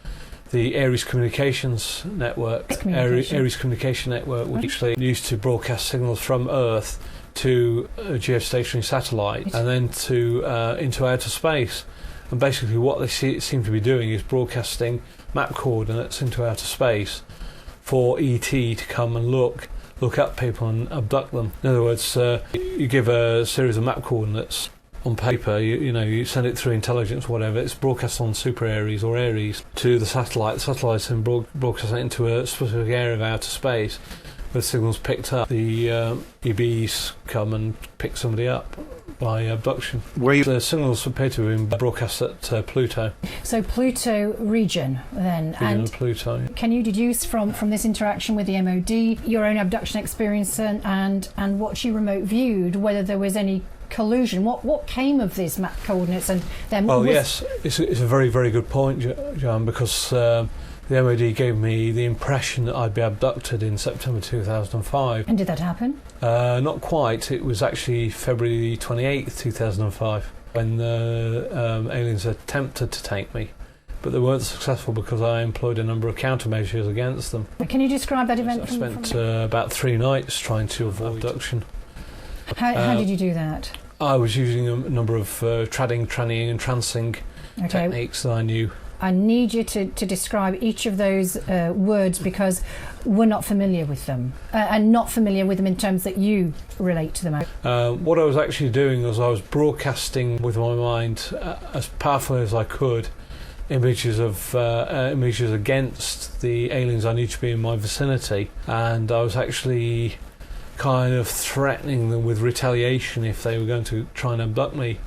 the Ares Communications Network. Ares Communication Network, which actually used to broadcast signals from Earth to a geostationary satellite and then to into outer space. And basically what they seem to be doing is broadcasting map coordinates into outer space for ET to come and look up people and abduct them. In other words, you give a series of map coordinates on paper, you send it through intelligence or whatever, it's broadcast on Super Ares or Ares to the satellite. The satellite's then broadcast it into a specific area of outer space where the signal's picked up. The EBs come and pick somebody up by abduction. The signals appear to have been broadcast at Pluto. So Pluto region then. Region of Pluto. Can you deduce from this interaction with the MOD your own abduction experience and what you remote viewed, whether there was any collusion? What came of these map coordinates? And then yes, it's a very, very good point, John, because the MOD gave me the impression that I'd be abducted in September 2005. And did that happen? Not quite. It was actually February 28th, 2005, when the aliens attempted to take me. But they weren't successful because I employed a number of countermeasures against them. Can you describe that event? I spent about 3 nights trying to avoid abduction. How did you do that? I was using a number of trannying and trancing techniques that I knew. I need you to describe each of those words because we're not familiar with them and not familiar with them in terms that you relate to them. What I was actually doing was I was broadcasting with my mind as powerfully as I could images against the aliens I knew to be in my vicinity, and I was actually kind of threatening them with retaliation if they were going to try and abduct me.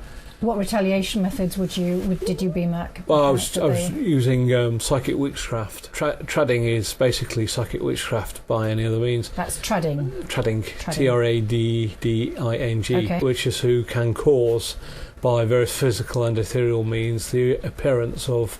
What retaliation methods did you beam at? Well, I was using psychic witchcraft. Tradding is basically psychic witchcraft by any other means. That's tradding. Tradding. Tradding, Okay. which is who can cause, by various physical and ethereal means, the appearance of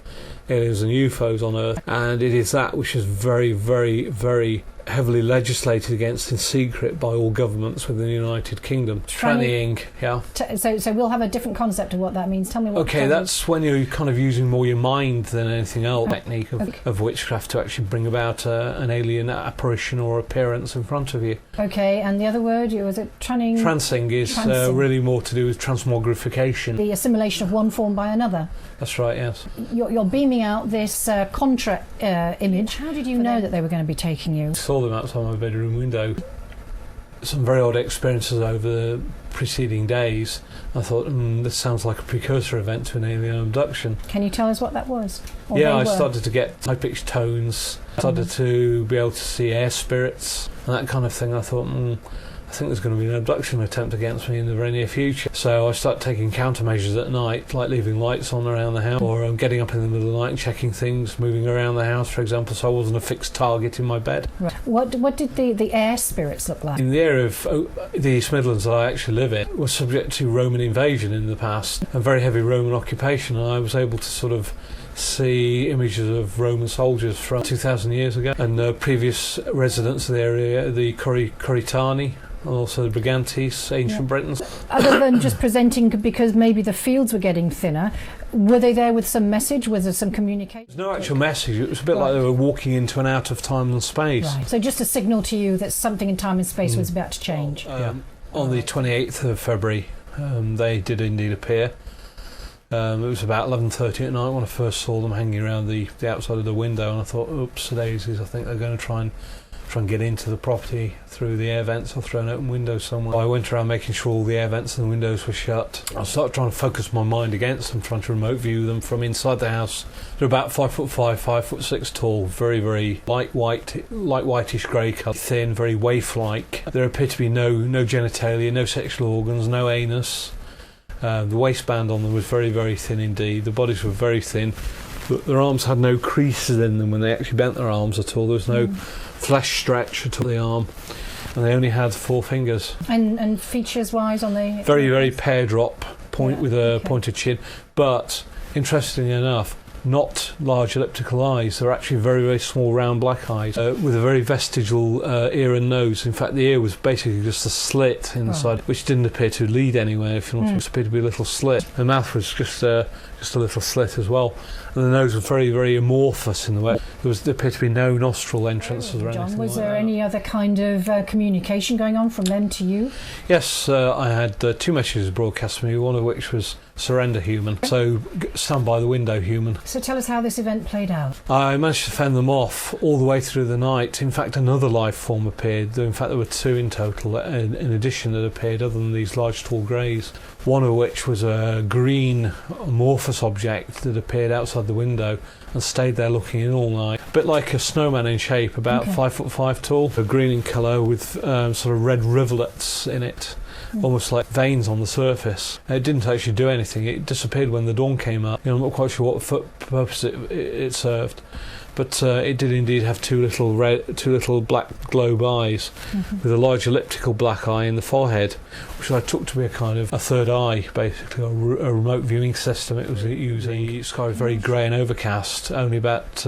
aliens and UFOs on Earth. And it is that which is very, very, very heavily legislated against in secret by all governments within the United Kingdom. Trannying, yeah. So we'll have a different concept of what that means. Tell me what. Okay, that's when you're kind of using more your mind than anything else. Technique of witchcraft to actually bring about an alien apparition or appearance in front of you. Okay, and the other word, was it tranning? Trancing is really more to do with transmogrification. The assimilation of one form by another. That's right, yes. You're beaming out this Contra image. How did you know that they were going to be taking you? I saw them outside my bedroom window. Some very odd experiences over the preceding days. I thought, this sounds like a precursor event to an alien abduction. Can you tell us what that was? Yeah, I started to get high-pitched tones, started to be able to see air spirits and that kind of thing. I thought, I think there's going to be an abduction attempt against me in the very near future. So I started taking countermeasures at night, like leaving lights on around the house, or getting up in the middle of the night and checking things, moving around the house, for example, so I wasn't a fixed target in my bed. Right. What did the air spirits look like? In the area of the East Midlands that I actually live in was subject to Roman invasion in the past and very heavy Roman occupation, and I was able to sort of see images of Roman soldiers from 2,000 years ago, and previous residents of the area, the Coritani, and also the Brigantes, ancient Britons. Other than just presenting because maybe the fields were getting thinner, were they there with some message? Was there some communication? There's no actual message. It was a bit like they were walking into and out of time and space. Right. So just a signal to you that something in time and space was about to change. On the 28th of February, they did indeed appear. It was about 11:30 at night when I first saw them hanging around the outside of the window, and I thought, oops, daisies, I think they're going to try and get into the property through the air vents or through an open window somewhere. I went around making sure all the air vents and the windows were shut. I started trying to focus my mind against them, trying to remote view them from inside the house. They're about 5'5", 5'6" tall, very, very light whitish grey colour, thin, very waif-like. There appeared to be no genitalia, no sexual organs, no anus. The waistband on them was very, very thin indeed. The bodies were very thin. Their arms had no creases in them when they actually bent their arms at all. There was no flesh stretch at all the arm, and they only had 4 fingers. And features-wise on the... Very, very pear drop, with a pointed chin. But, interestingly enough, not large elliptical eyes. They're actually very, very small round black eyes with a very vestigial ear and nose. In fact, the ear was basically just a slit inside, which didn't appear to lead anywhere. If you want, it appeared to be a little slit. The mouth was just a little slit as well, and the nose was very, very amorphous in the way. There appeared to be no nostril entrances or anything. Was there any other kind of communication going on from them to you? Yes, I had 2 messages broadcast to me, one of which was surrender human, so stand by the window human. So tell us how this event played out. I managed to fend them off all the way through the night. In fact, another life form appeared. In fact, there were 2 in total in addition that appeared, other than these large tall greys. One of which was a green amorphous object that appeared outside the window and stayed there looking in all night. A bit like a snowman in shape, about 5'5" tall, green in colour with sort of red rivulets in it. Almost like veins on the surface. It didn't actually do anything. It disappeared when the dawn came up. I'm not quite sure what purpose it served, but it did indeed have 2 little black globe eyes with a large elliptical black eye in the forehead, which I took to be a kind of a third eye, basically, a remote viewing system. It was using the sky was very grey and overcast, only about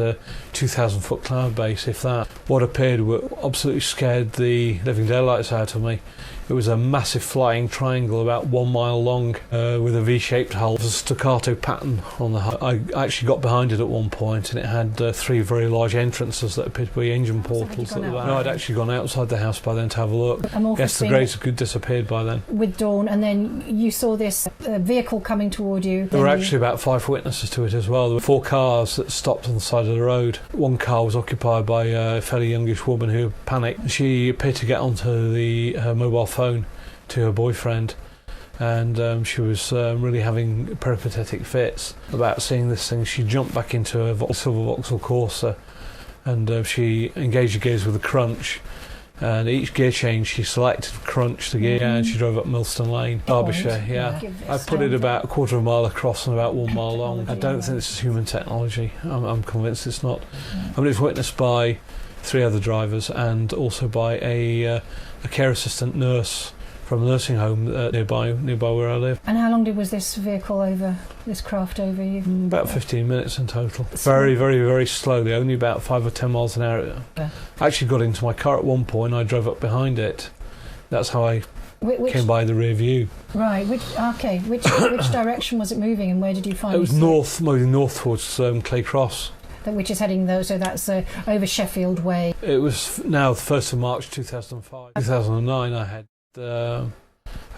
2,000 foot cloud base, if that. What appeared absolutely scared the living daylights out of me. It was a massive flying triangle about 1 mile long with a V-shaped hull. It was a staccato pattern on the hull. I actually got behind it at one point, and it had 3 very large entrances that appeared to be engine portals at the back. No, I'd actually gone outside the house by then to have a look. Yes, the greys had disappeared by then. With dawn, and then you saw this vehicle coming toward you. There were actually about 5 witnesses to it as well. There were 4 cars that stopped on the side of the road. One car was occupied by a fairly youngish woman who panicked. She appeared to get onto her mobile phone to her boyfriend, and she was really having peripatetic fits about seeing this thing. She jumped back into her silver Vauxhall Corsa, and she engaged the gears with a crunch, and each gear change she selected crunch the gear, and she drove up Millstone Lane, Derbyshire. I put it about a quarter of a mile across and about 1 mile long. I don't think this is human technology. I'm convinced it's not. I mean, it's witnessed by 3 other drivers and also by a care assistant nurse from a nursing home nearby where I live. And how long was this craft over you? About 15 minutes in total. Very, very, very slowly, only about 5 or 10 miles an hour. I actually got into my car at one point. I drove up behind it. That's how I came by the rear view. Right. Which direction was it moving, and where did you find it? It was moving north towards Clay Cross. Which is heading though, so that's over Sheffield Way. It was now the 1st of March 2005. 2009 I had a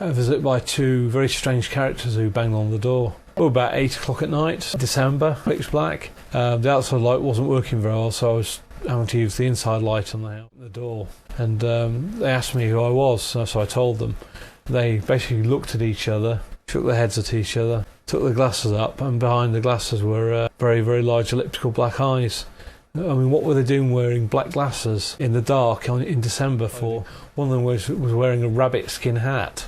visit by 2 very strange characters who banged on the door. About 8 o'clock at night, December, pitch black. The outside light wasn't working very well, so I was having to use the inside light on the door. And they asked me who I was, so I told them. They basically looked at each other, shook their heads at each other, took the glasses up, and behind the glasses were very, very large elliptical black eyes. I mean, what were they doing wearing black glasses in the dark in December for? One of them was wearing a rabbit skin hat.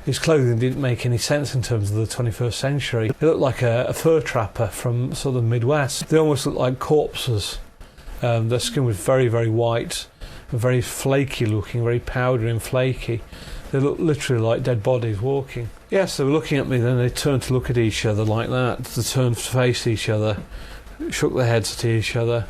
His clothing didn't make any sense in terms of the 21st century. He looked like a fur trapper from sort of the Midwest. They almost looked like corpses. Their skin was very, very white, very flaky looking, very powdery and flaky. They looked literally like dead bodies walking. Yes, they were looking at me, then they turned to look at each other like that. They turned to face each other, shook their heads at each other,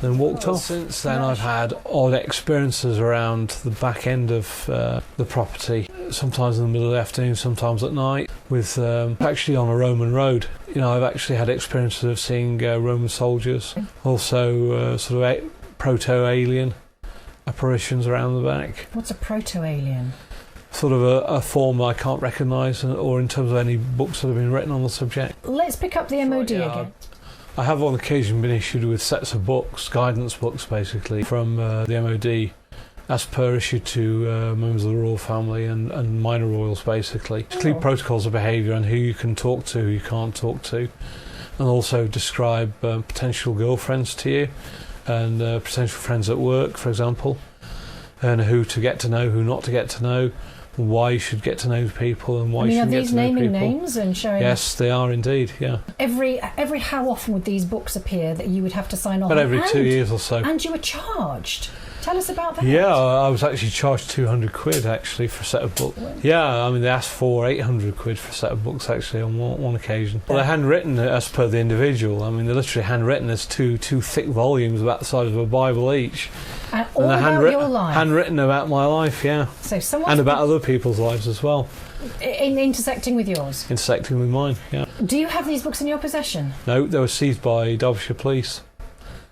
then walked off. Since then I've had odd experiences around the back end of the property, sometimes in the middle of the afternoon, sometimes at night, with actually on a Roman road. You know, I've actually had experiences of seeing Roman soldiers, also sort of proto-alien apparitions around the back. What's a proto-alien? sort of a form I can't recognise, or in terms of any books that have been written on the subject. Let's pick up the MOD again. I have on occasion been issued with sets of books, guidance books basically, from the MOD, as per issued to members of the royal family and minor royals basically. Clear protocols of behaviour and who you can talk to, who you can't talk to, and also describe potential girlfriends to you and potential friends at work, for example, and who to get to know, who not to get to know, why you should get to know people and why you shouldn't get to know people. Are these naming names and showing? Yes, they are indeed, yeah. Every how often would these books appear that you would have to sign off? About every 2 years or so. And you were charged. Tell us about that. Yeah, I was actually charged 200 quid actually for a set of books. Yeah, I mean they asked for 800 quid for a set of books actually on one occasion. Well, they're handwritten as per the individual. I mean they're literally handwritten as two thick volumes about the size of a Bible each. And all about your life. Handwritten about my life, yeah. So and about other people's lives as well. Intersecting with yours? Intersecting with mine, yeah. Do you have these books in your possession? No, they were seized by Derbyshire Police.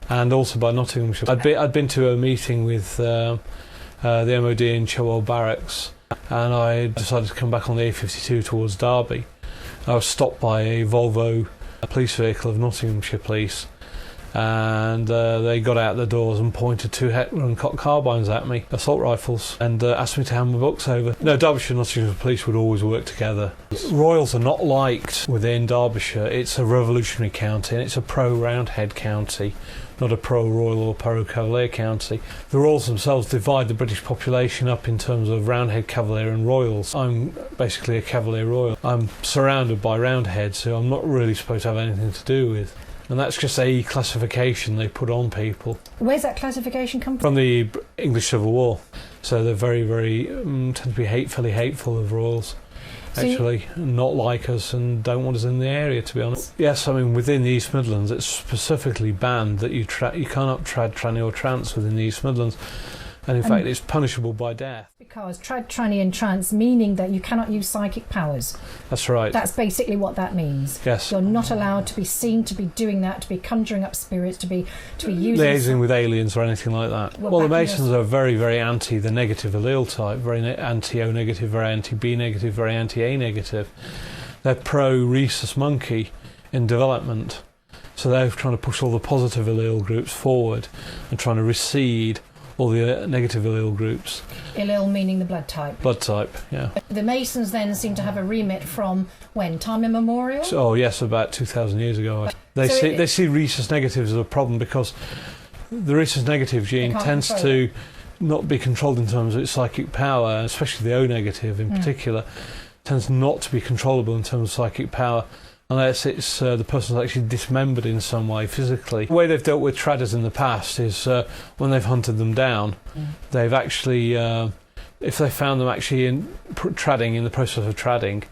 And also by Nottinghamshire. I'd been to a meeting with the MOD in Chilwell Barracks, and I decided to come back on the A52 towards Derby. I was stopped by a Volvo police vehicle of Nottinghamshire Police, and they got out the doors and pointed two Heckler and Cock carbines at me, assault rifles, and asked me to hand my books over. No, Derbyshire and Nottinghamshire Police would always work together. Royals are not liked within Derbyshire. It's a revolutionary county and it's a pro-Roundhead county, not a pro-Royal or pro-Cavalier county. The Royals themselves divide the British population up in terms of Roundhead, Cavalier and Royals. I'm basically a Cavalier Royal. I'm surrounded by Roundheads who I'm not really supposed to have anything to do with. And that's just a classification they put on people. Where's that classification come from? From the English Civil War. So they're very, very, tend to be hateful of Royals. Actually, not like us and don't want us in the area, to be honest. Yes, I mean, within the East Midlands, it's specifically banned that you cannot trad, tranny or trance within the East Midlands. And in fact, it's punishable by death. Because trad, tranny and trance, meaning that you cannot use psychic powers. That's right. That's basically what that means. Yes. You're not allowed to be seen to be doing that, to be conjuring up spirits, to be using... Liaising with aliens or anything like that. Well, the Masons are very, very anti the negative allele type, very anti-O negative, very anti-B negative, very anti-A negative. They're pro-rhesus monkey in development. So they're trying to push all the positive allele groups forward and trying to recede all the negative allele groups. Allele meaning the blood type. Blood type, yeah. The Masons then seem to have a remit from when? Time immemorial? Oh yes, about 2,000 years ago. They see rhesus negatives as a problem because the rhesus negative gene tends to not be controlled in terms of its psychic power, especially the O negative in particular, tends not to be controllable in terms of psychic power. Unless it's the person's actually dismembered in some way physically. The way they've dealt with tradders in the past is when they've hunted them down, they've actually, if they found them actually in the process of tradding,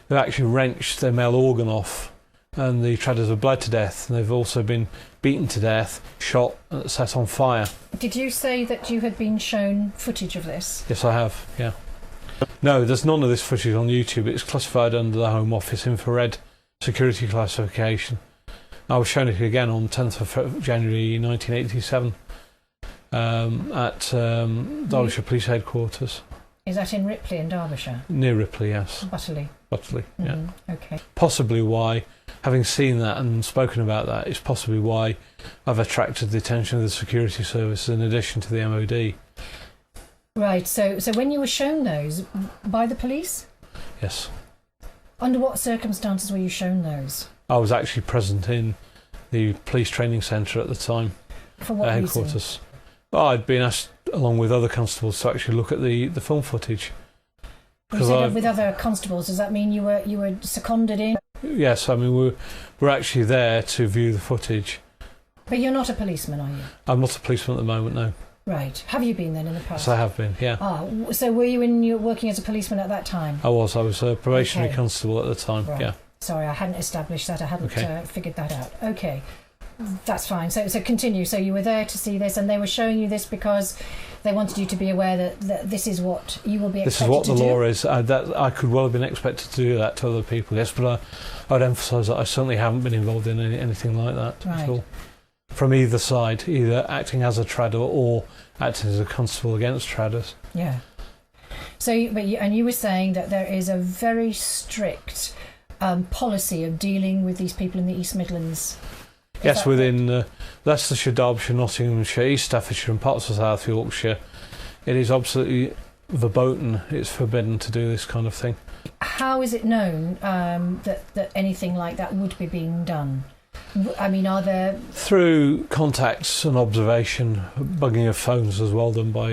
they've actually wrenched their male organ off, and the tradders have bled to death. And they've also been beaten to death, shot, and set on fire. Did you say that you had been shown footage of this? Yes, I have, yeah. No, there's none of this footage on YouTube. It's classified under the Home Office infrared security classification. I was shown it again on 10th of January 1987 at Derbyshire Police Headquarters. Is that in Ripley in Derbyshire? Near Ripley, yes. Butterley, yeah. Okay. Possibly why, having seen that and spoken about that, is possibly why I've attracted the attention of the security services in addition to the MOD. Right, so when you were shown those, by the police? Yes. Under what circumstances were you shown those? I was actually present in the police training centre at the time. For what headquarters. Reason? Well, I'd been asked, along with other constables, to actually look at the film footage. You said with other constables, does that mean you were seconded in? Yes, I mean we're actually there to view the footage. But you're not a policeman, are you? I'm not a policeman at the moment, no. Right. Have you been then in the past? Yes, I have been, yeah. Ah, so were you working as a policeman at that time? I was a probationary constable at the time, right. Yeah. Sorry, I hadn't established that. I hadn't figured that out. Okay, that's fine. So continue. So you were there to see this, and they were showing you this because they wanted you to be aware that this is what you will be expected to do? This is what the law is. That I could well have been expected to do that to other people, yes, but I would emphasise that I certainly haven't been involved in anything like that at all. From either side, either acting as a tradder or acting as a constable against tradders. Yeah. So, and you were saying that there is a very strict policy of dealing with these people in the East Midlands. Yes, within Leicestershire, Derbyshire, Nottinghamshire, East Staffordshire and parts of South Yorkshire, it is absolutely verboten. It's forbidden to do this kind of thing. How is it known that anything like that would be being done? I mean, are there... Through contacts and observation, bugging of phones as well done by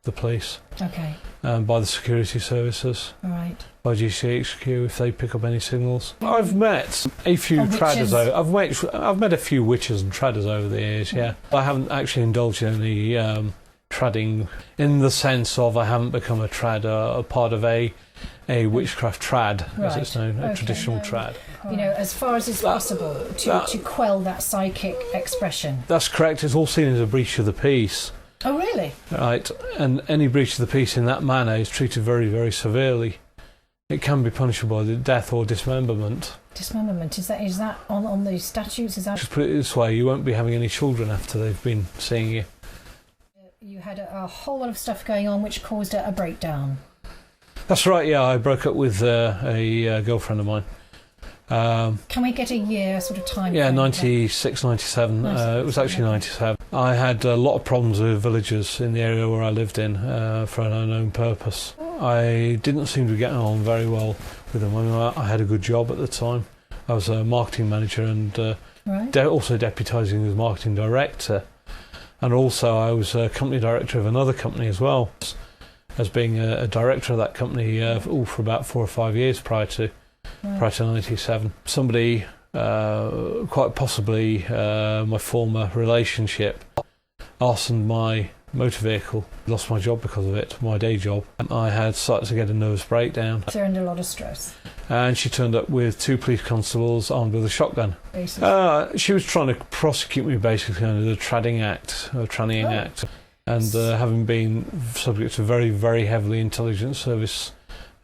the police. Okay. By the security services. All right. By GCHQ if they pick up any signals. I've met a few tradders. I've met a few witches and tradders over the years. Yeah, I haven't actually indulged in any tradding in the sense of I haven't become a trad, a part of a witchcraft trad, as it's known, a traditional trad. You know, as far as it's possible to quell that psychic expression. That's correct. It's all seen as a breach of the peace. Oh, really? Right, and any breach of the peace in that manner is treated very, very severely. It can be punishable by death or dismemberment. Dismemberment, is that on the statutes? Is that... Just put it this way, you won't be having any children after they've been seeing you. You had a whole lot of stuff going on which caused a breakdown. That's right, yeah, I broke up with a girlfriend of mine. Can we get a year sort of time? Yeah, 96, 97. It was actually 97. I had a lot of problems with villagers in the area where I lived in for an unknown purpose. I didn't seem to get on very well with them. I mean, I had a good job at the time. I was a marketing manager and also deputising as marketing director. And also I was a company director of another company as well, as being a director of that company for about 4 or 5 years prior to 97. Somebody, quite possibly my former relationship, arsoned my motor vehicle. Lost my job because of it, my day job. I had started to get a nervous breakdown. They're under a lot of stress. And she turned up with 2 police constables armed with a shotgun. She was trying to prosecute me basically under the Tranning Act, and having been subject to very, very heavily intelligence service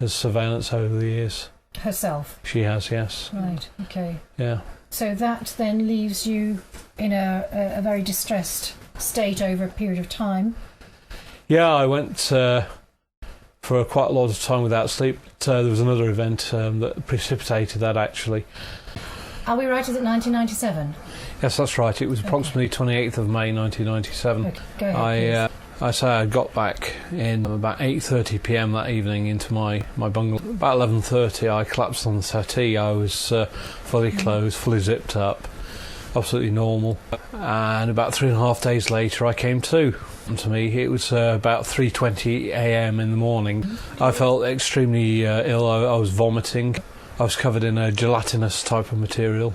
surveillance over the years. Herself? She has, yes. Right, okay. Yeah. So that then leaves you in a very distressed state over a period of time. Yeah, I went for quite a lot of time without sleep. There was another event that precipitated that, actually. Are we right? Is it 1997? Yes, that's right. It was approximately 28th of May 1997. Okay. Go ahead, I say I got back in about 8:30 p.m. that evening into my bungalow. About 11:30 I collapsed on the settee. I was fully clothed, fully zipped up, absolutely normal. And about 3.5 days later I came to. And to me it was about 3:20 a.m. in the morning. I felt extremely ill. I was vomiting. I was covered in a gelatinous type of material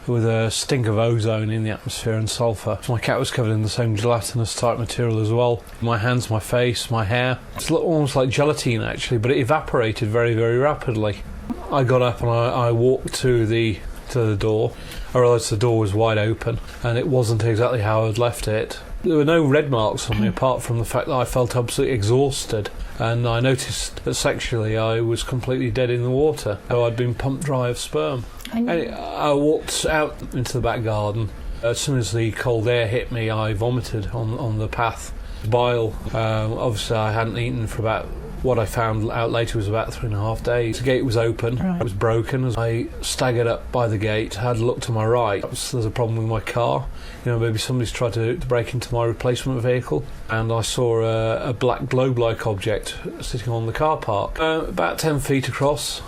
with a stink of ozone in the atmosphere and sulphur. My cat was covered in the same gelatinous type material as well. My hands, my face, my hair. It's almost like gelatine actually, but it evaporated very, very rapidly. I got up and I walked to the door. I realised the door was wide open and it wasn't exactly how I'd left it. There were no red marks on me apart from the fact that I felt absolutely exhausted, and I noticed that sexually I was completely dead in the water. So I'd been pumped dry of sperm. I walked out into the back garden. As soon as the cold air hit me, I vomited on the path. Bile. Obviously I hadn't eaten for about, what I found out later was about 3.5 days. The gate was open. It was broken. As I staggered up by the gate, had a look to my right. There's a problem with my car. You know, maybe somebody's tried to break into my replacement vehicle. And I saw a black globe-like object sitting on the car park, about 10 feet across,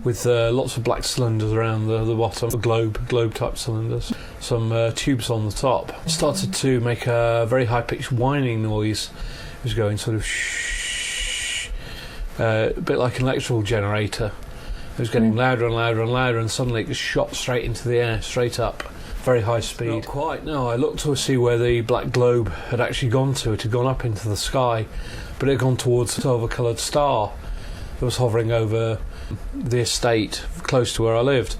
with lots of black cylinders around the bottom, globe-type cylinders. Some tubes on the top. It started to make a very high-pitched whining noise. It was going sort of shh, a bit like an electrical generator. It was getting louder and louder and louder, and suddenly it just shot straight into the air, straight up, very high speed. Not quite, no. I looked to see where the black globe had actually gone to. It had gone up into the sky, but it had gone towards a silver-coloured star that was hovering over the estate close to where I lived.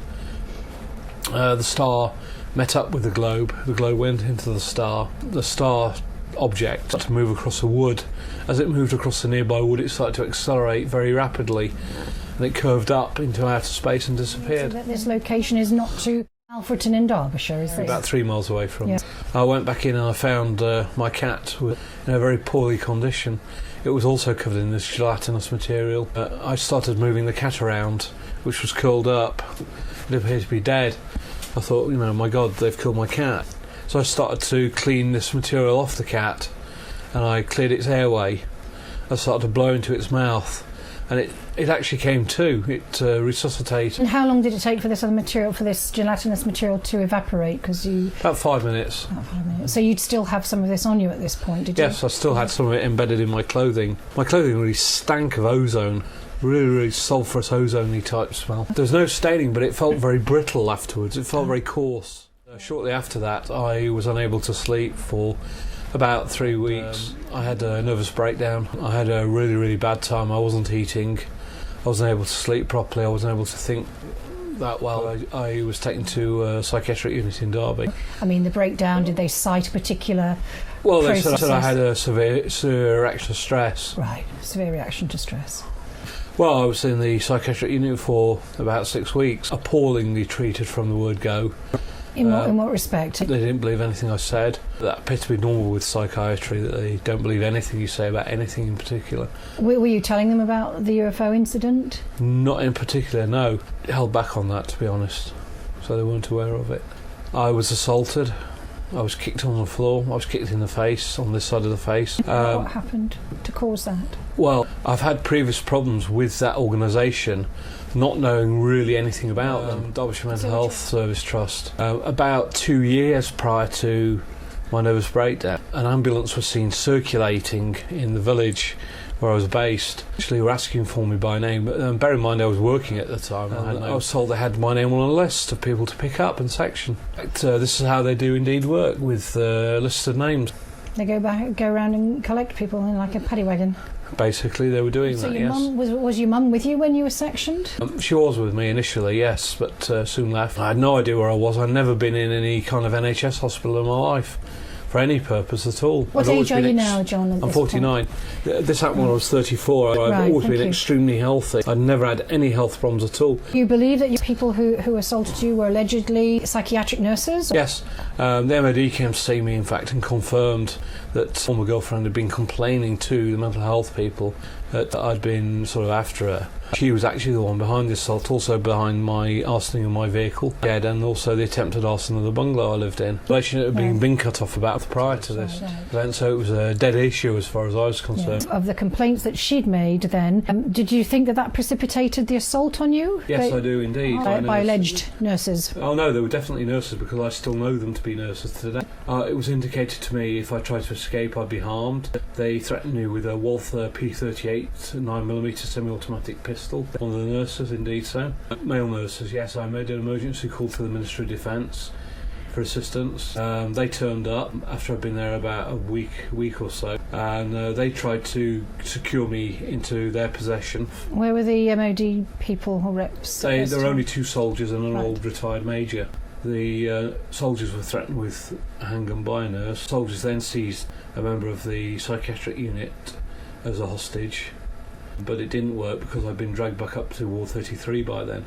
The star met up with the globe went into the star object started to move across the wood. As it moved across the nearby wood it started to accelerate very rapidly and it curved up into outer space and disappeared. So this location is not too Alfreton in Derbyshire, is it? About 3 miles away from. I went back in and I found my cat in a very poorly condition. It was also covered in this gelatinous material. I started moving the cat around, which was curled up. It appeared to be dead. I thought, my God, they've killed my cat. So I started to clean this material off the cat, and I cleared its airway. I started to blow into its mouth, and it actually came to. It resuscitated. And how long did it take for this other material, for this gelatinous material, to evaporate? About 5 minutes. About 5 minutes. So you'd still have some of this on you at this point, did you? Yes, I still had some of it embedded in my clothing. My clothing really stank of ozone. Really, really sulphurous ozone-y type smell. There was no staining, but it felt very brittle afterwards. It felt very coarse. Shortly after that, I was unable to sleep for about 3 weeks. I had a nervous breakdown. I had a really, really bad time. I wasn't eating. I wasn't able to sleep properly. I wasn't able to think that well. I was taken to a psychiatric unit in Derby. I mean, the breakdown, did they cite a particular Well, they said process? I had a severe reaction to stress. Right, severe reaction to stress. Well, I was in the psychiatric unit for about 6 weeks, appallingly treated from the word go. In what respect? They didn't believe anything I said. That appears to be normal with psychiatry, that they don't believe anything you say about anything in particular. Were you telling them about the UFO incident? Not in particular, no. Held back on that, to be honest, so they weren't aware of it. I was assaulted. I was kicked on the floor. I was kicked in the face, on this side of the face. What happened to cause that? Well, I've had previous problems with that organisation, not knowing really anything about them. Derbyshire Mental Health Service Trust. About 2 years prior to my nervous breakdown, an ambulance was seen circulating in the village where I was based. Actually, were asking for me by name, but bear in mind I was working at the time. I was told they had my name on a list of people to pick up and section. This is how they do indeed work, with lists of names. They go around and collect people in like a paddy wagon. Basically, they were doing So that, your yes. mum, was your mum with you when you were sectioned? She was with me initially, yes, but soon left. I had no idea where I was. I'd never been in any kind of NHS hospital in my life for any purpose at all. What age are you now, John? At I'm this 49. This happened when I was 34. I've Right, always been thank you. extremely healthy. I'd never had any health problems at all. You believe that people who assaulted you were allegedly psychiatric nurses? Yes, the MOD came to see me, in fact, and confirmed that former girlfriend had been complaining to the mental health people that I'd been sort of after her. She was actually the one behind the assault, also behind my arsoning of my vehicle, and also the attempted arson of the bungalow I lived in. The relationship had been cut off about prior to this event, so it was a dead issue as far as I was concerned. Of the complaints that she'd made then, did you think that precipitated the assault on you? Yes, I do indeed. By alleged nurses? Oh no, they were definitely nurses, because I still know them to be nurses today. It was indicated to me if I tried to escape I'd be harmed. They threatened me with a Walther P38 9mm semi-automatic pistol. One of the nurses, indeed so. Male nurses, yes. I made an emergency call to the Ministry of Defence for assistance. They turned up after I'd been there about a week or so, and they tried to secure me into their possession. Where were the MOD people or reps? There were only 2 soldiers and an Right. old retired major. The soldiers were threatened with a handgun by a nurse. Soldiers then seized a member of the psychiatric unit as a hostage, but it didn't work because I'd been dragged back up to Ward 33 by then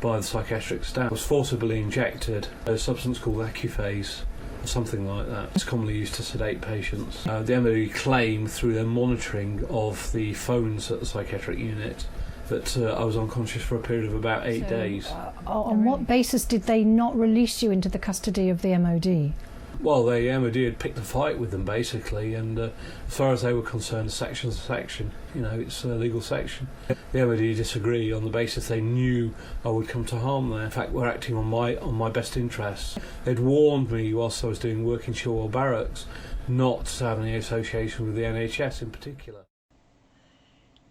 by the psychiatric staff. I was forcibly injected a substance called Accuphase, or something like that. It's commonly used to sedate patients. The MOD claim through their monitoring of the phones at the psychiatric unit that I was unconscious for a period of about 8 days. On what basis did they not release you into the custody of the MOD? Well, the MOD had picked a fight with them, basically, and as far as they were concerned, a section's a section. It's a legal section. The MOD disagree on the basis they knew I would come to harm there. In fact, were acting on my best interests. They'd warned me whilst I was doing work in Shorewell Barracks not to have any association with the NHS in particular.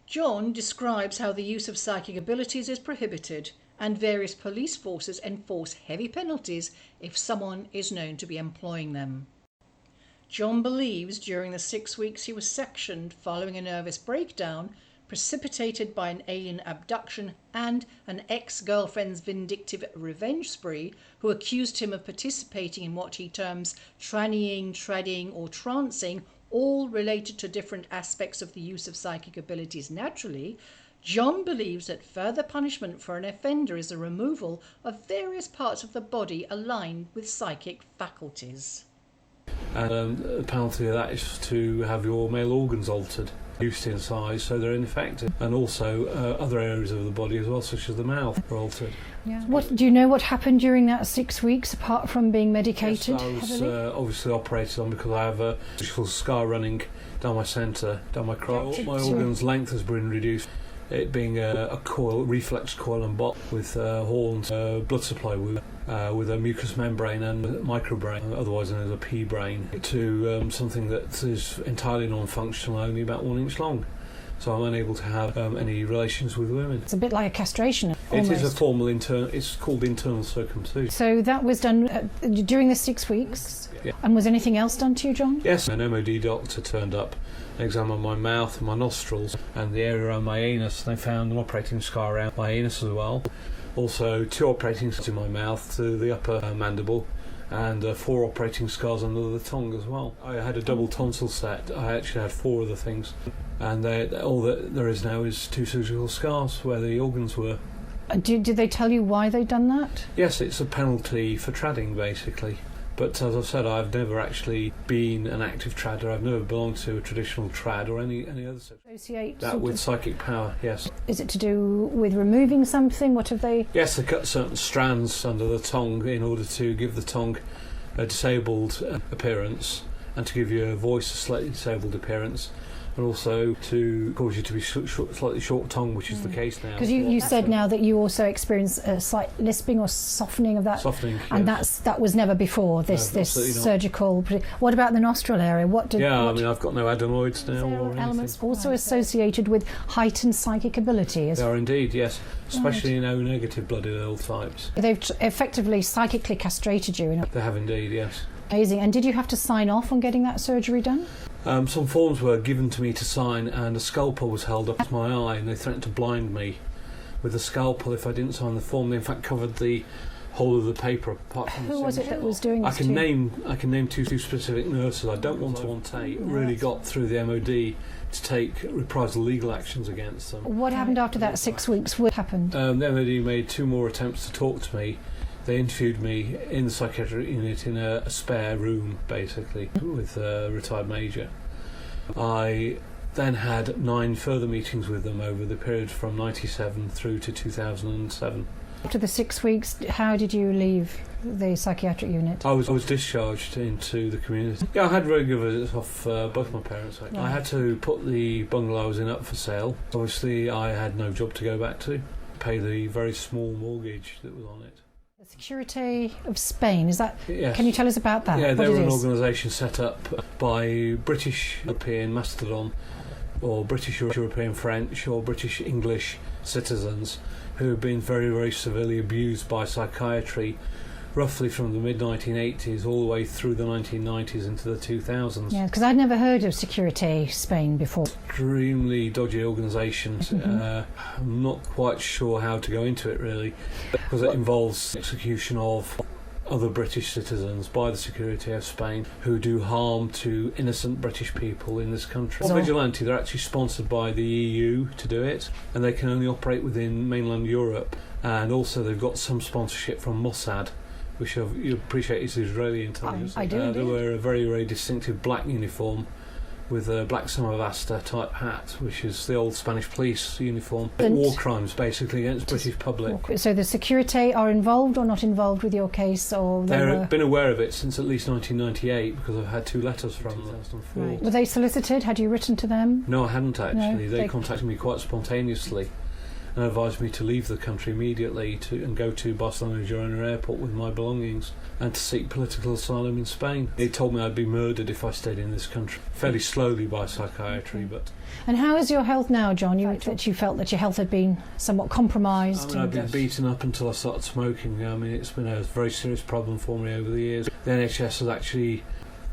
John describes how the use of psychic abilities is prohibited, and various police forces enforce heavy penalties if someone is known to be employing them. John believes during the 6 weeks he was sectioned following a nervous breakdown precipitated by an alien abduction and an ex-girlfriend's vindictive revenge spree, who accused him of participating in what he terms trannying, treading or trancing, all related to different aspects of the use of psychic abilities naturally. John believes that further punishment for an offender is the removal of various parts of the body aligned with psychic faculties. And the penalty of that is to have your male organs altered. reduced in size, so they're ineffective. And also other areas of the body as well, such as the mouth, are altered. Yeah. What do you know? What happened during that 6 weeks, apart from being medicated? Yes, I was heavily? obviously operated on because I have a visual scar running down my centre, down my cross. My organ's length has been reduced. It being a coil, reflex coil and bot with horns, blood supply with a mucous membrane and microbrain, otherwise known as a pea brain, to something that is entirely non-functional, only about 1 inch long. So I'm unable to have any relations with women. It's a bit like a castration. Almost. It is a formal it's called internal circumcision. So that was done during the 6 weeks. Yeah. And was anything else done to you, John? Yes, an MOD doctor turned up and examined my mouth and my nostrils and the area around my anus. They found an operating scar around my anus as well. Also 2 operating scars in my mouth to the upper mandible, and 4 operating scars under the tongue as well. I had a double tonsil set. I actually had 4 other things, and all that there is now is 2 surgical scars where the organs were. Did they tell you why they'd done that? Yes, it's a penalty for tradding, basically. But as I've said, I've never actually been an active tradder. I've never belonged to a traditional trad or any other such. Associate That with psychic power, yes. Is it to do with removing something? What have they? Yes, they cut certain strands under the tongue in order to give the tongue a disabled appearance and to give your voice a slightly disabled appearance, and also to cause you to be slightly short-tongued, which is the case now. Because you said now that you also experience a slight lisping or softening of that. Softening, and yes. that was never before this surgical. What about the nostril area? I mean, I've got no adenoids now or elements anything. also associated with heightened psychic ability. They are indeed, yes, especially in O-negative blooded L types. They've effectively psychically castrated you. They have indeed, yes. Amazing. And did you have to sign off on getting that surgery done? Some forms were given to me to sign, and a scalpel was held up to my eye, and they threatened to blind me with the scalpel if I didn't sign the form. They in fact covered the whole of the paper apart from Who was it that was doing this? I can name 2 specific nurses. I don't want to really got through the MOD to take reprisal legal actions against them. What happened after that 6 weeks? What happened? The MOD made 2 more attempts to talk to me. They interviewed me in the psychiatric unit in a spare room, basically, with a retired major. I then had 9 further meetings with them over the period from 1997 through to 2007. After the 6 weeks, how did you leave the psychiatric unit? I was discharged into the community. Yeah, I had regular visits off both my parents. Right. I had to put the bungalow I was in up for sale. Obviously, I had no job to go back to. Pay the very small mortgage that was on it. Security of Spain, is that? Yes. Can you tell us about that? Yeah, they were an organisation set up by British European Mastodon, or British European French, or British English citizens who have been very, very severely abused by psychiatry, roughly from the mid-1980s all the way through the 1990s into the 2000s. Yeah, because I'd never heard of Security Spain before. Extremely dodgy organisations. I'm not quite sure how to go into it really, because it involves execution of other British citizens by the Security of Spain who do harm to innocent British people in this country. So, Vigilante, they're actually sponsored by the EU to do it, and they can only operate within mainland Europe, and also they've got some sponsorship from Mossad, which you appreciate is Israeli intelligence. I do. They wear a very, very distinctive black uniform with a black Samavasta type hat, which is the old Spanish police uniform. War crimes, basically, against British public. So the Security are involved or not involved with your case, or They've been aware of it since at least 1998, because I've had 2 letters from them. 2004. Right. Were they solicited? Had you written to them? No, I hadn't actually. No, they contacted me quite spontaneously and advised me to leave the country immediately and go to Barcelona Girona Airport with my belongings and to seek political asylum in Spain. They told me I'd be murdered if I stayed in this country, fairly slowly by psychiatry. But And how is your health now, John? You felt that your health had been somewhat compromised. I've been beaten up until I started smoking. I mean, it's been a very serious problem for me over the years. The NHS is actually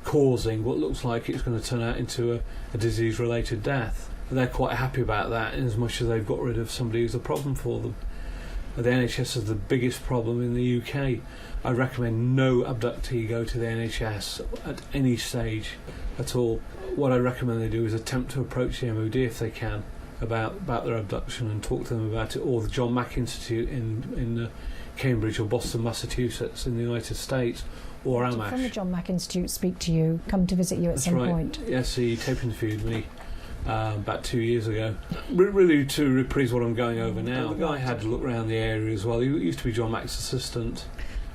causing what looks like it's going to turn out into a disease-related death. They're quite happy about that, in as much as they've got rid of somebody who's a problem for them. The NHS is the biggest problem in the UK. I recommend no abductee go to the NHS at any stage at all. What I recommend they do is attempt to approach the MOD if they can about their abduction and talk to them about it, or the John Mack Institute in Cambridge or Boston, Massachusetts in the United States, or Ammach. From the John Mack Institute speak to you, come to visit you at some point. Yes, he tape interviewed me about 2 years ago. Really to reprise what I'm going over now. The guy had to look around the area as well. He used to be John Mack's assistant.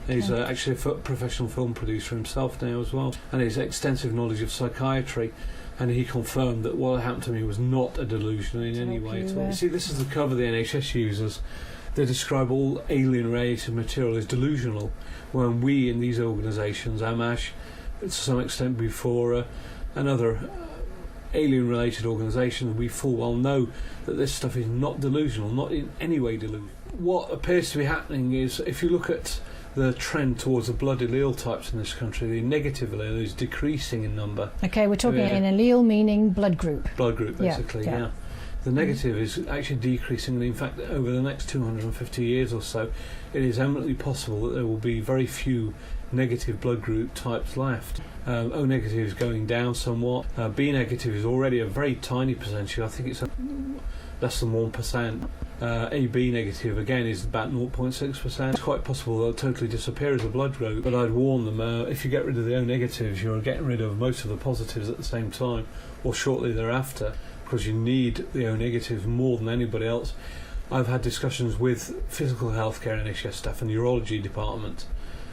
He's actually a professional film producer himself now as well, and he has extensive knowledge of psychiatry, and he confirmed that what happened to me was not a delusion in any way at all. You see, this is the cover the NHS uses. They describe all alien radiated material as delusional, when we in these organisations, Ammach, to some extent before another alien-related organisation, we full well know that this stuff is not delusional, not in any way delusional. What appears to be happening is, if you look at the trend towards the blood allele types in this country, the negative allele is decreasing in number. Okay, we're talking an allele meaning blood group. Blood group, basically, yeah. The negative is actually decreasing, and in fact, over the next 250 years or so, it is eminently possible that there will be very few negative blood group types left. O negative is going down somewhat. B negative is already a very tiny percentage. I think it's less than 1%. AB negative again is about 0.6%. It's quite possible they'll totally disappear as a blood group, but I'd warn them, if you get rid of the O negatives, you're getting rid of most of the positives at the same time or shortly thereafter, because you need the O negatives more than anybody else. I've had discussions with physical healthcare NHS staff and neurology department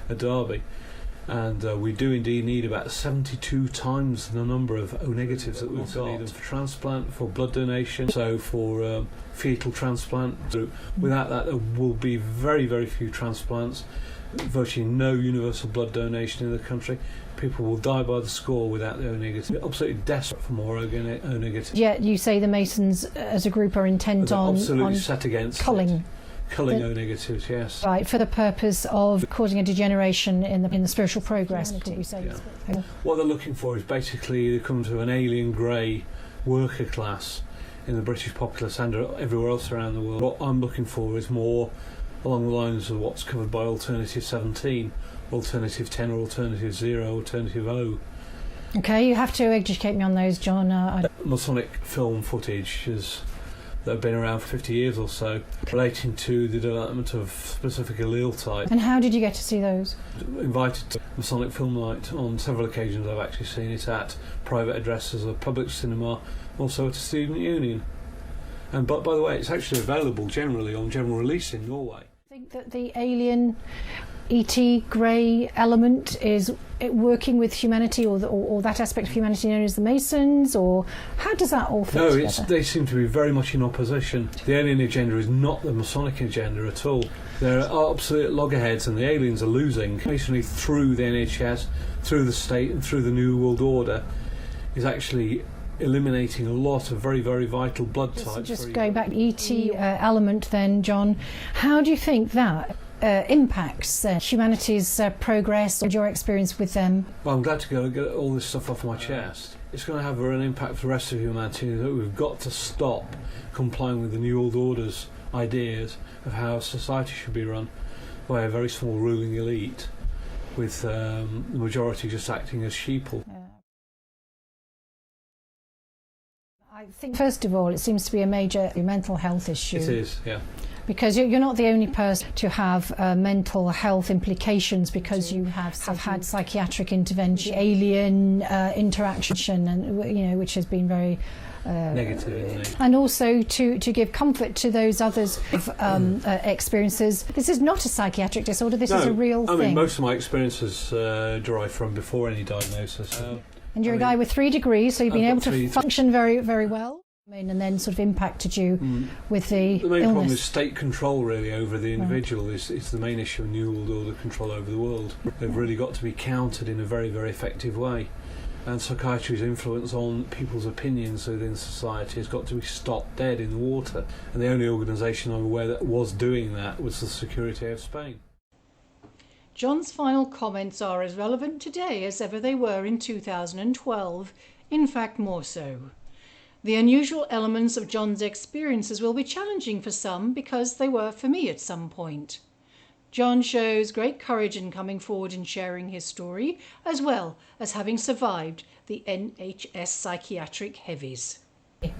at Derby, and we do indeed need about 72 times the number of O negatives that we've got. Need them for transplant, for blood donation, so for fetal transplant. Without that, there will be very, very few transplants, virtually no universal blood donation in the country. People will die by the score without the O negative. We're absolutely desperate for more O negative. Yeah, you say the Masons as a group are intent on set against culling. Culling O negatives, yes. Right, for the purpose of causing a degeneration in the spiritual progress, could we say? Yeah. What they're looking for is basically they come to an alien grey worker class in the British populace and everywhere else around the world. What I'm looking for is more along the lines of what's covered by Alternative 17, Alternative 10 or Alternative 0, Alternative O. Okay, you have to educate me on those, John. Masonic film footage that have been around for 50 years or so, relating to the development of specific allele type. And how did you get to see those? Invited to Masonic Film Night on several occasions. I've actually seen it at private addresses, a public cinema, also at a student union. And but by the way, it's actually available generally on general release in Norway. I think that the alien ET grey element is working with humanity, or that aspect of humanity known as the Masons, or how does that all fit together? They seem to be very much in opposition. The alien agenda is not the Masonic agenda at all. There are absolute loggerheads, and the aliens are losing. Masonry through the NHS, through the state, and through the New World Order is actually eliminating a lot of very, very vital blood types. Just going back to ET element then, John, how do you think that impacts humanity's progress or your experience with them? Well, I'm glad to go get all this stuff off my chest. It's going to have an impact for the rest of humanity that we've got to stop complying with the New World Order's ideas of how society should be run by a very small ruling elite, with the majority just acting as sheeple. I think, first of all, it seems to be a major mental health issue. It is, yeah. Because you're not the only person to have mental health implications, because you have had psychiatric intervention, alien interaction, and which has been very negative, isn't it? And also to give comfort to those others with experiences. This is not a psychiatric disorder. This is a real thing. I mean, most of my experiences derive from before any diagnosis. And you're a guy with 3 degrees, so you've been able to function very, very well. And then sort of impacted you with the main illness. problem is state control really over the individual is the main issue of New World Order control over the world. They've really got to be countered in a very, very effective way. And psychiatry's influence on people's opinions within society has got to be stopped dead in the water. And the only organisation I'm aware that was doing that was the Security of Spain. John's final comments are as relevant today as ever they were in 2012, in fact more so. The unusual elements of John's experiences will be challenging for some because they were for me at some point. John shows great courage in coming forward and sharing his story, as well as having survived the NHS psychiatric heavies.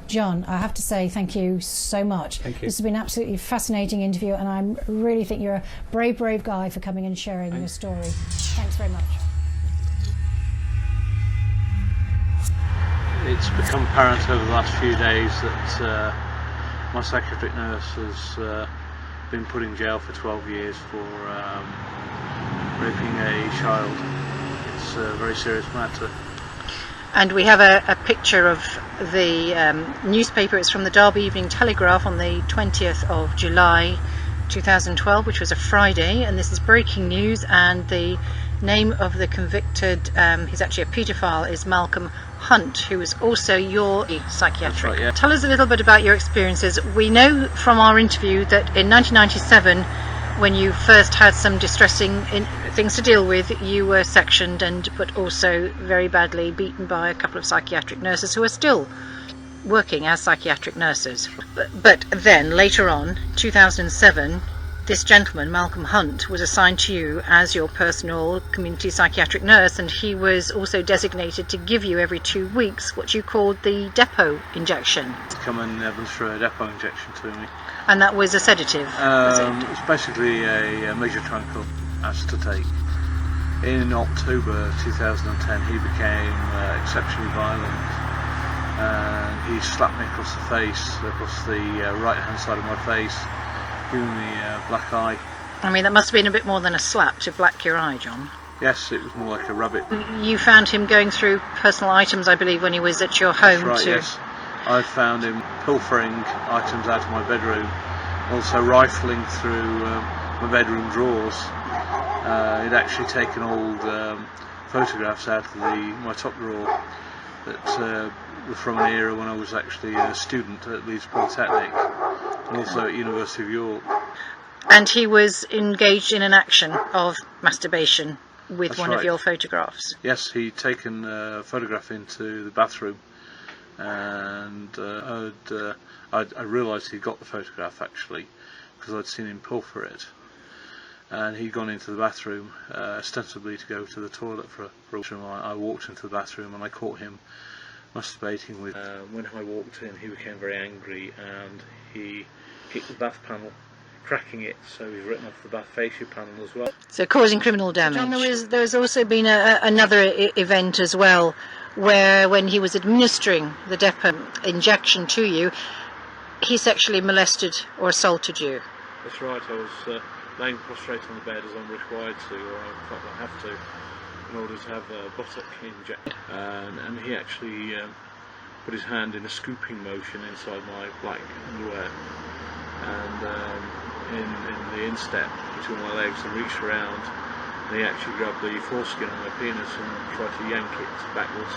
John, I have to say thank you so much. Thank you. This has been an absolutely fascinating interview, and I really think you're a brave, brave guy for coming and sharing your story. Thanks very much. It's become apparent over the last few days that my psychiatric nurse has been put in jail for 12 years for raping a child. It's a very serious matter. And we have a picture of the newspaper. It's from the Derby Evening Telegraph on the 20th of July 2012, which was a Friday, and this is breaking news, and the name of the convicted, he's actually a paedophile, is Malcolm Hunt, who is also your psychiatric. That's right, yeah. Tell us a little bit about your experiences. We know from our interview that in 1997, when you first had some distressing things to deal with, you were sectioned but also very badly beaten by a couple of psychiatric nurses who are still working as psychiatric nurses. But then later on, 2007, this gentleman, Malcolm Hunt, was assigned to you as your personal community psychiatric nurse, and he was also designated to give you every 2 weeks what you called the depot injection. Come and administer a depot injection to me. And that was a sedative, was it? It's basically a major tranquilizer to take. In October 2010 he became exceptionally violent, and he slapped me across the face, across the right hand side of my face, giving me a black eye. I mean, that must have been a bit more than a slap to black your eye, John. Yes, it was more like a rabbit. You found him going through personal items, I believe, when he was at your home. That's right, yes. I found him pilfering items out of my bedroom, also rifling through my bedroom drawers. He'd actually taken old photographs out of my top drawer that were from an era when I was actually a student at Leeds Polytechnic and also at University of York. And he was engaged in an action of masturbation with That's one right. of your photographs. Yes, he'd taken a photograph into the bathroom, and I realised he'd got the photograph actually because I'd seen him pilfer it, and he'd gone into the bathroom ostensibly to go to the toilet for a washroom. I walked into the bathroom and I caught him masturbating with. When I walked in, he became very angry and he kicked the bath panel, cracking it, so he's written off the bath fascia panel as well. So causing criminal damage. John, there's also been another event as well, where when he was administering the depot injection to you, he sexually molested or assaulted you. That's right, I was laying prostrate on the bed as I'm required to, or I felt I have to, in order to have a buttock injected. And he actually put his hand in a scooping motion inside my black underwear, and in the instep between my legs, and reached around, and he actually grabbed the foreskin on my penis and tried to yank it backwards.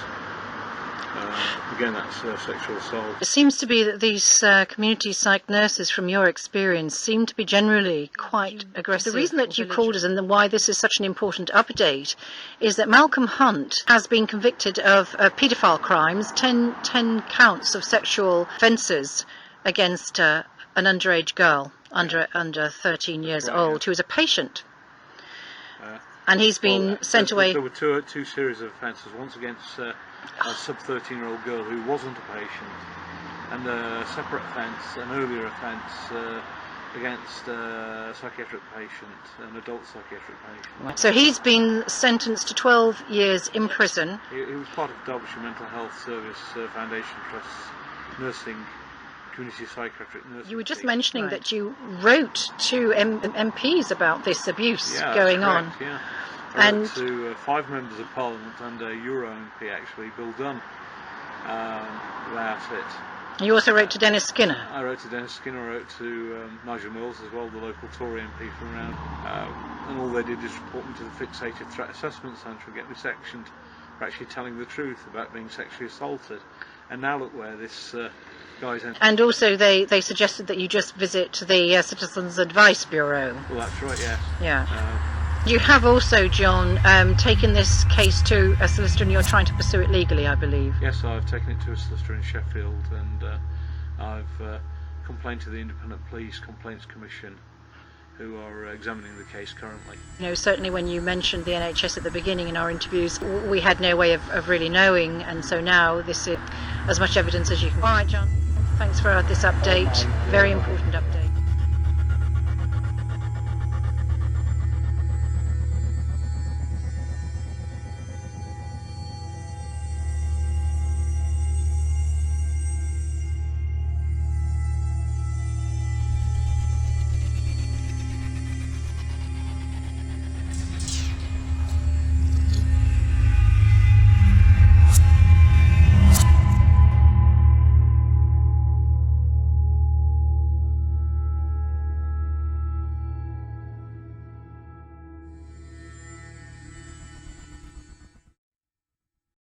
Again, that's sexual assault. It seems to be that these community psych nurses, from your experience, seem to be generally quite aggressive. The reason that you called us and why this is such an important update is that Malcolm Hunt has been convicted of paedophile crimes, 10 counts of sexual offences against an underage girl under 13 years old, who was a patient. And he's been sent away. There were two series of offences, once against a sub-13-year-old girl who wasn't a patient, and a separate offence, an earlier offence against a psychiatric patient, an adult psychiatric patient. So he's been sentenced to 12 years in prison. He was part of Derbyshire Mental Health Service Foundation Trust's nursing, community psychiatric nursing. You were just team. mentioning that you wrote to MPs about this abuse going on. Yeah. And wrote to 5 members of Parliament and a Euro MP, actually, Bill Dunn, about it. You also wrote to Dennis Skinner. I wrote to Dennis Skinner, I wrote to Nigel Mills as well, the local Tory MP from around, and all they did is report me to the Fixated Threat Assessment Centre and get me sectioned for actually telling the truth about being sexually assaulted. And now look where this guy's in. And also they suggested that you just visit the Citizens Advice Bureau. Well, that's right, yes. Yeah. You have also, John, taken this case to a solicitor and you're trying to pursue it legally, I believe. Yes, I've taken it to a solicitor in Sheffield, and I've complained to the Independent Police Complaints Commission, who are examining the case currently. You know, certainly when you mentioned the NHS at the beginning in our interviews, we had no way of really knowing, and so now this is as much evidence as you can. All right, John, thanks for this update, very important update.